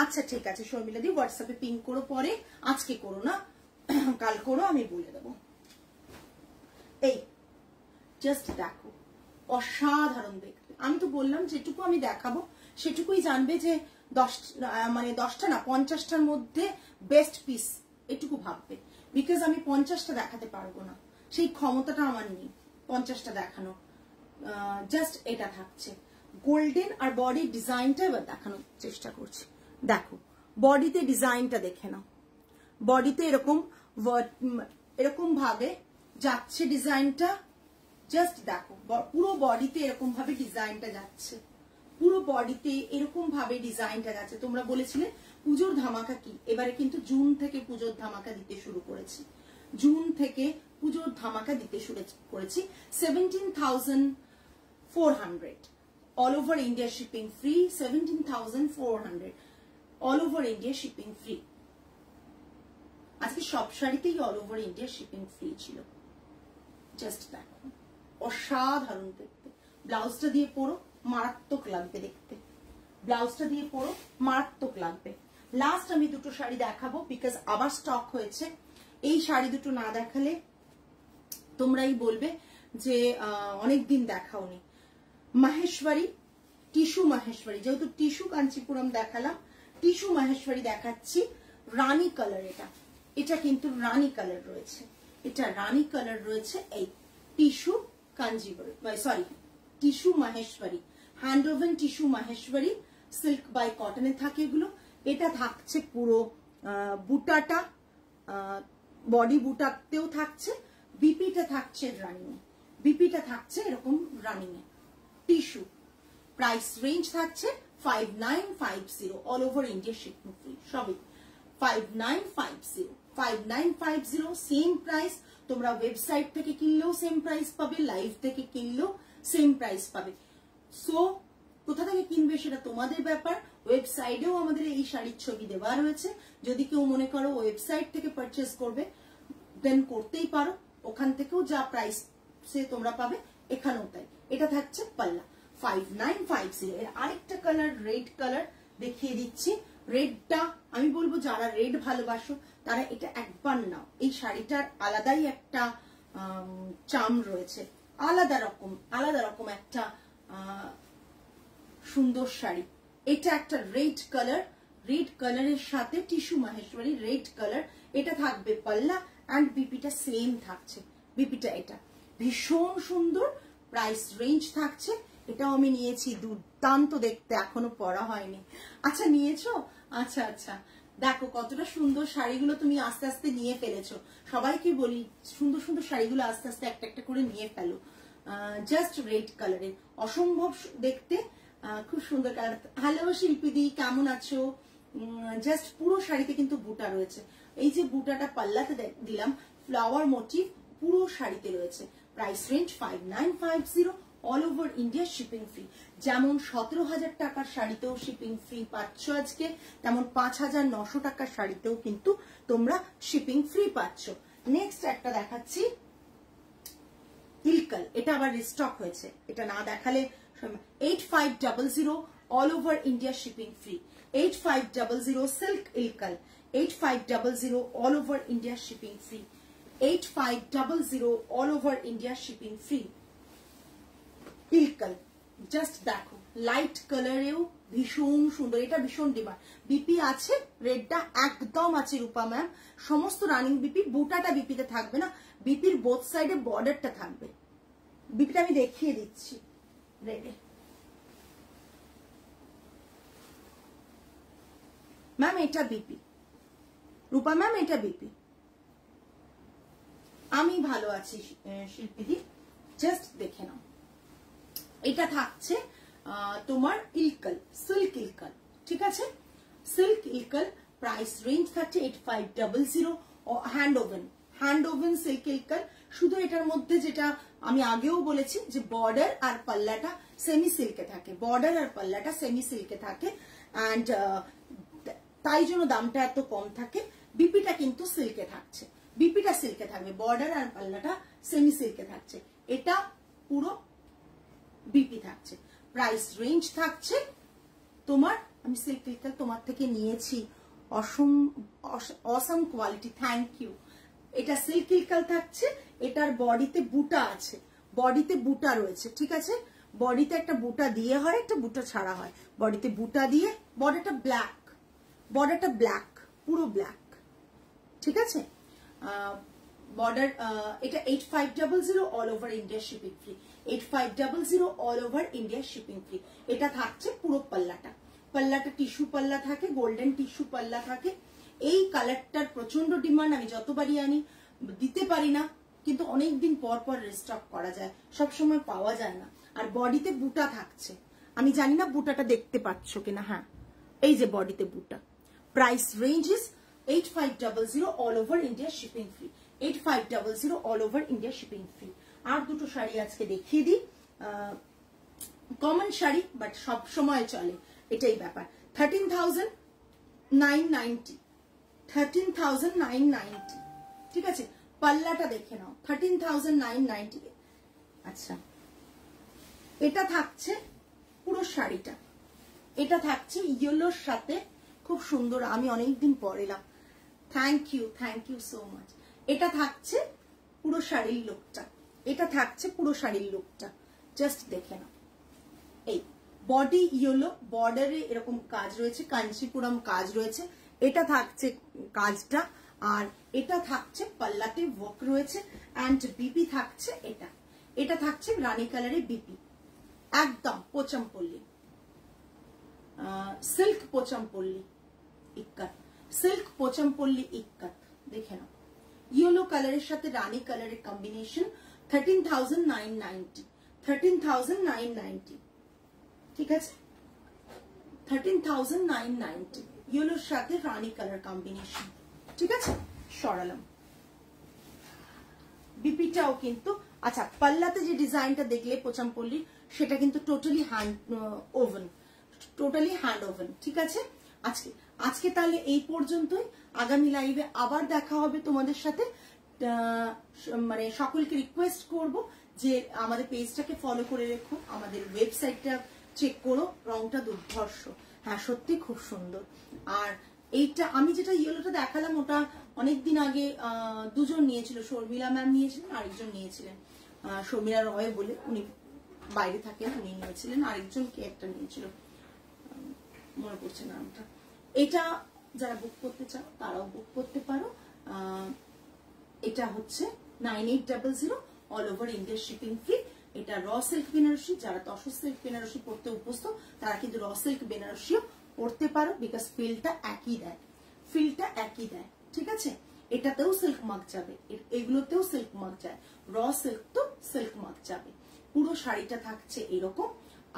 আচ্ছা ঠিক আছে শর্মিলা দি, হোয়াটসঅ্যাপে পিং করো, পরে, আজকে করো না, কাল করো, আমি বলে দেবো। এই জাস্ট দেখো, অসাধারণ দেখতে। আমি তো বললাম যেটুকু আমি দেখাবো সেটুকুই জানবে যে 10টা না 50টার মধ্যে বেস্ট পিস, এটুকু ভাববে, বিকজ আমি 50টা দেখাতে পারবো না, সেই ক্ষমতাটা আমার নেই 50টা দেখানো। জাস্ট এটা থাকছে গোল্ডেন, আর বডির ডিজাইনটা এবার দেখানোর চেষ্টা করছি। দেখো বডিতে ডিজাইনটা দেখে নাও, বডিতে এরকম এরকম ভাবে যাচ্ছে ডিজাইনটা, জাস্ট দেখো পুরো বডিতে এরকম ভাবে ডিজাইনটা যাচ্ছে, পুরো বডিতে এরকম ভাবে ডিজাইনটা যাচ্ছে। তোমরা বলেছিলে পুজোর ধামাকা কি, এবারে কিন্তু জুন থেকে পুজোর ধামাকা দিতে শুরু করেছি, জুন থেকে পুজোর ধামাকা দিতে শুরু করেছি। 17,400 all over India shipping free, 17,400 all over India shipping free. আজকে সব শাড়িতেই all over India shipping free ছিল। জাস্ট দেখো অসাধারণ দেখতে, ব্লাউজটা দিয়ে পরো মারাত্মক লাগবে দেখতে, ব্লাউজটা দিয়ে পরো মারাত্মক লাগবে। লাস্ট আমি দুটো শাড়ি দেখাবো, বিকজ আবার স্টক হয়েছে। এই শাড়ি দুটো না দেখালে তোমরাই বলবে যে অনেকদিন দেখাওনি। মাহেশ্বরী, টিস্যু মাহেশ্বরী, যেহেতু টিস্যু কাঞ্চিপুরম দেখালাম, টিস্যু মাহেশ্বরী দেখাচ্ছি। রানী কালার, এটা কিন্তু রানী কালার রয়েছে, এটা রানী কালার রয়েছে। এই tissue Kanchipuram, sorry tissue Maheshwari, hand woven tissue Maheshwari, silk by কটনে থাকে এগুলো। এটা থাকছে পুরো বুটাটা, বডি বুটাতেও থাকছে, বিপিটা থাকছে রানিং, বিপিটা থাকছে এরকম রানিং এ, টিস্যু, প্রাইস রেঞ্জ থাকছে 5950, all over India shipping free, সবই 5950 সেম প্রাইস। তোমরা ওয়েবসাইট থেকে কিনলেও সেম প্রাইস পাবে, লাইভ থেকে কিনলেও সেম প্রাইস পাবে। সো কোথা থেকে কিনবে সেটা তোমাদের ব্যাপার। ওয়েবসাইটেও আমাদের এই শাড়ির ছবি দেওয়া রয়েছে, যদি কেউ মনে করো ওয়েবসাইট থেকে পারচেস করবে দেন করতেই পারো, ওখান থেকেও যা প্রাইস সে তোমরা পাবে এখানেও তাই। এটা থাকছে পাল্লা 5950। এর আরেকটা কালার রেড কালার দেখিয়ে দিচ্ছি। রেডটা আমি বলবো যারা রেড ভালোবাসো তারা এটা একবার নাও। এই শাড়িটার আলাদাই একটা চার্ম রয়েছে, আলাদা রকম একটা সুন্দর শাড়ি। এটা একটা রেড কালার, রেড কালারের সাথে টিস্যু মাহেশ্বরী রেড কালার। এটা থাকবে পাল্লা অ্যান্ড বিপিটা সেম থাকছে। বিপিটা এটা ভীষণ সুন্দর, প্রাইস রেঞ্জ থাকছে। এটাও আমি নিয়েছি, দুর্দান্ত দেখতে, এখনো পরা হয়নি। আচ্ছা নিয়েছো? আচ্ছা আচ্ছা, দেখো কতটা সুন্দর শাড়িগুলো তুমি আস্তে আস্তে নিয়ে ফেলেছো। সবাইকে বলি সুন্দর সুন্দর শাড়িগুলো আস্তে আস্তে একটা একটা করে নিয়ে ফেলো। জাস্ট রেড কালারের, অসম্ভব দেখতে, খুব সুন্দর কালার। হ্যালো শিল্পীদি, কেমন আছো? জাস্ট পুরো শাড়িতে কিন্তু বুটা রয়েছে। এই যে বুটাটা পাল্লাতে দিলাম, ফ্লাওয়ার মোটিভ পুরো শাড়িতে রয়েছে। Price range 5950, all over India shipping free. যেমন 17,000 টাকার শাড়িতেও শিপিং ফ্রি পাচ্ছ আজকে, তেমন 5,900 টাকার শাড়িতেও কিন্তু তোমরা শিপিং ফ্রি পাচ্ছ। নেক্সট একটা দেখাচ্ছি ইলকাল, এটা আবার রিস্টক হয়েছে, এটা না দেখালে। 8500, all over India shipping free. 8500 silk Ilkal, 8500, all over India shipping free. 8500, all over India shipping free. Ilkal just দেখো, লাইট কালারেও ভীষণ সুন্দর, এটা ভীষণ ডিমান্ড। বিপি আছে, রেডটা একদম আছে রূপা ম্যাম, সমস্ত রানিং বিপি। বুটাটা বিপিতে থাকবে না, বিপির বোথ সাইডে বর্ডারটা থাকবে। বিপিটা আমি দেখিয়ে দিচ্ছি রেডে। ম্যাম এটা বিপি, রূপা ম্যাম এটা বিপি। আমি ভালো আছি শিল্পীদি, জাস্ট দেখে নাও। এটা থাকছে তোমার ইলকাল, সিল্ক ইলকাল, ঠিক আছে? সিল্ক ইলকাল, প্রাইস রেঞ্জ থাকছে 8500। Hand woven silk Ilkal. শুধু এটার মধ্যে যেটা আমি আগেও বলেছি যে বর্ডার আর পাল্লাটা সেমি সিল্কে থাকে, বর্ডার আর পাল্লাটা সেমি সিল্কে থাকে, অ্যান্ড তাই জন্য দামটা এত কম থাকে। বিপিটা কিন্তু সিল্কে থাকছে, বিপিটা সিল্কে থাকবে, বর্ডার আর পাল্লাটা সেমি সিল্কে থাকছে। এটা পুরো বিপি থাকছে। প্রাইস রেঞ্জ থাকছে তোমার, আমি সিল্ক ইলকাল তোমার থেকে নিয়েছি, অসম কোয়ালিটি, থ্যাংক ইউ। এটা সিল্ক ইলকাল থাকছে, এটার বডিতে বুটা আছে, বডিতে বুটা রয়েছে, ঠিক আছে? বডিতে একটা বুটা দিয়ে হয়, একটা বুটা ছাড়া হয়। বডিতে বুটা দিয়ে, বর্ডারটা ব্ল্যাক, পুরো ব্ল্যাক, ঠিক আছে? বর্ডার এটা 8500, all over India shipping free. 8500, all over India shipping free. এটা থাকছে পুরো পাল্লাটা, পাল্লাটা টিস্যু পাল্লা থাকে, গোল্ডেন টিস্যু পাল্লা থাকে। এই কালারটার প্রচন্ড ডিমান্ড, আমি যতবারই আনি দিতে পারি না, কিন্তু অনেকদিন পর পর রিস্টক করা যায়, সবসময় পাওয়া যায় না। আর বডিতে বুটা থাকছে, আমি জানি না বুটাটা দেখতে পাচ্ছ কিনা, হ্যাঁ এই যে বডিতে বুটা। Price range is 8500, all over India shipping free. 8500, all over India shipping free. আর দুটো শাড়ি আজকে দেখিয়ে দিই, কমন শাড়ি বাট সব সময় চলে, এটাই ব্যাপার। 13,990, 13,990, ঠিক আছে? পাল্লাটা দেখে নাও, 13,990। আচ্ছা, এটা থাকছে পুরো শাড়িটা, এটা থাকছে ইয়েলোর সাথে, খুব সুন্দর, আমি অনেকদিন পর এলাম, থ্যাংক ইউ সো মাচ। এটা থাকছে পুরো শাড়ির লুকটা, এটা থাকছে পুরো শাড়ির লুকটা, জাস্ট দেখে নাও। এই বডি ইয়েলো, বর্ডারে এরকম কাজ রয়েছে, কাঞ্চিপুরম কাজ রয়েছে, এটা থাকছে কাজটা, আর এটা থাকছে পাল্লাতে ওয়ার্ক রয়েছে, অ্যান্ড বিপি থাকছে এটা, এটা থাকছে রানী কালারের বিপি, একদম পোচমপল্লী, সিল্ক পোচমপল্লী ইক্কাত, সিল্ক পোচমপল্লী ইক্কাত, দেখে নাও। ইয়েলো কালারের সাথে রানী কালারের কম্বিনেশন, 13,990, 13,990, ঠিক আছে, 13,990 ইয়েলোর সাথে রানী কালার কম্বিনেশন, ঠিক আছে, সরালাম। বিপিটাও কিন্তু, আচ্ছা পাল্লাতে যে ডিজাইনটা দেখলে পোচামপল্লির, সেটা কিন্তু টোটালি হ্যান্ড ওভেন, ঠিক আছে। আজকে তাহলে এই পর্যন্তই। আগামী লাইভে আবার দেখা হবে তোমাদের সাথে। মানে সকলকে রিকোয়েস্ট করব যে আমাদের পেজটাকে ফলো করে রেখো, আমাদের ওয়েবসাইটটা চেক করো, রংটা দুর্ধর্ষ, হ্যাঁ সত্যি খুব সুন্দর। আর এইটা আমি যেটা ইয়েলোটা দেখালাম, ওটা অনেকদিন আগে দুজন নিয়েছিল, শর্মিলা ম্যাম নিয়েছিলেন, আরেকজন নিয়েছিলেন শর্মিলা রয় বলে, উনি বাইরে থাকেন, উনি নিয়েছিলেন, আরেকজন কে একটা নিয়েছিল, মনে পড়ছে নামটা। এটা যারা বুক করতে চাও তারাও বুক করতে পারো। এটা হচ্ছে 9800, all over India shipping free. এটা র সিল্ক বেনারসি, যারা তসর সিল্ক বেনারসি পড়তে অভ্যস্ত তারা কিন্তু র সিল্ক বেনারসিও পড়তে পারো, বিকজ ফিলটা একই দেয়, ঠিক আছে। এটাতেও সিল্ক মার্ক যাবে, এগুলোতেও সিল্ক মার্ক যায়, র সিল্ক তো সিল্ক মার্ক যাবে। পুরো শাড়িটা থাকছে এরকম,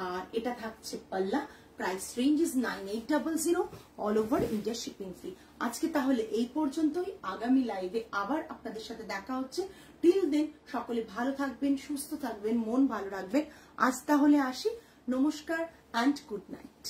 আর এটা থাকছে পাল্লা। Price range is 9800, all over India shipping free. আজকে তাহলে এই পর্যন্তই, আগামী লাইভে আবার আপনাদের সাথে দেখা হচ্ছে। টিল দেন সকলে ভালো থাকবেন, সুস্থ থাকবেন, মন ভালো রাখবেন। আজ তাহলে আসি, নমস্কার অ্যান্ড গুড নাইট।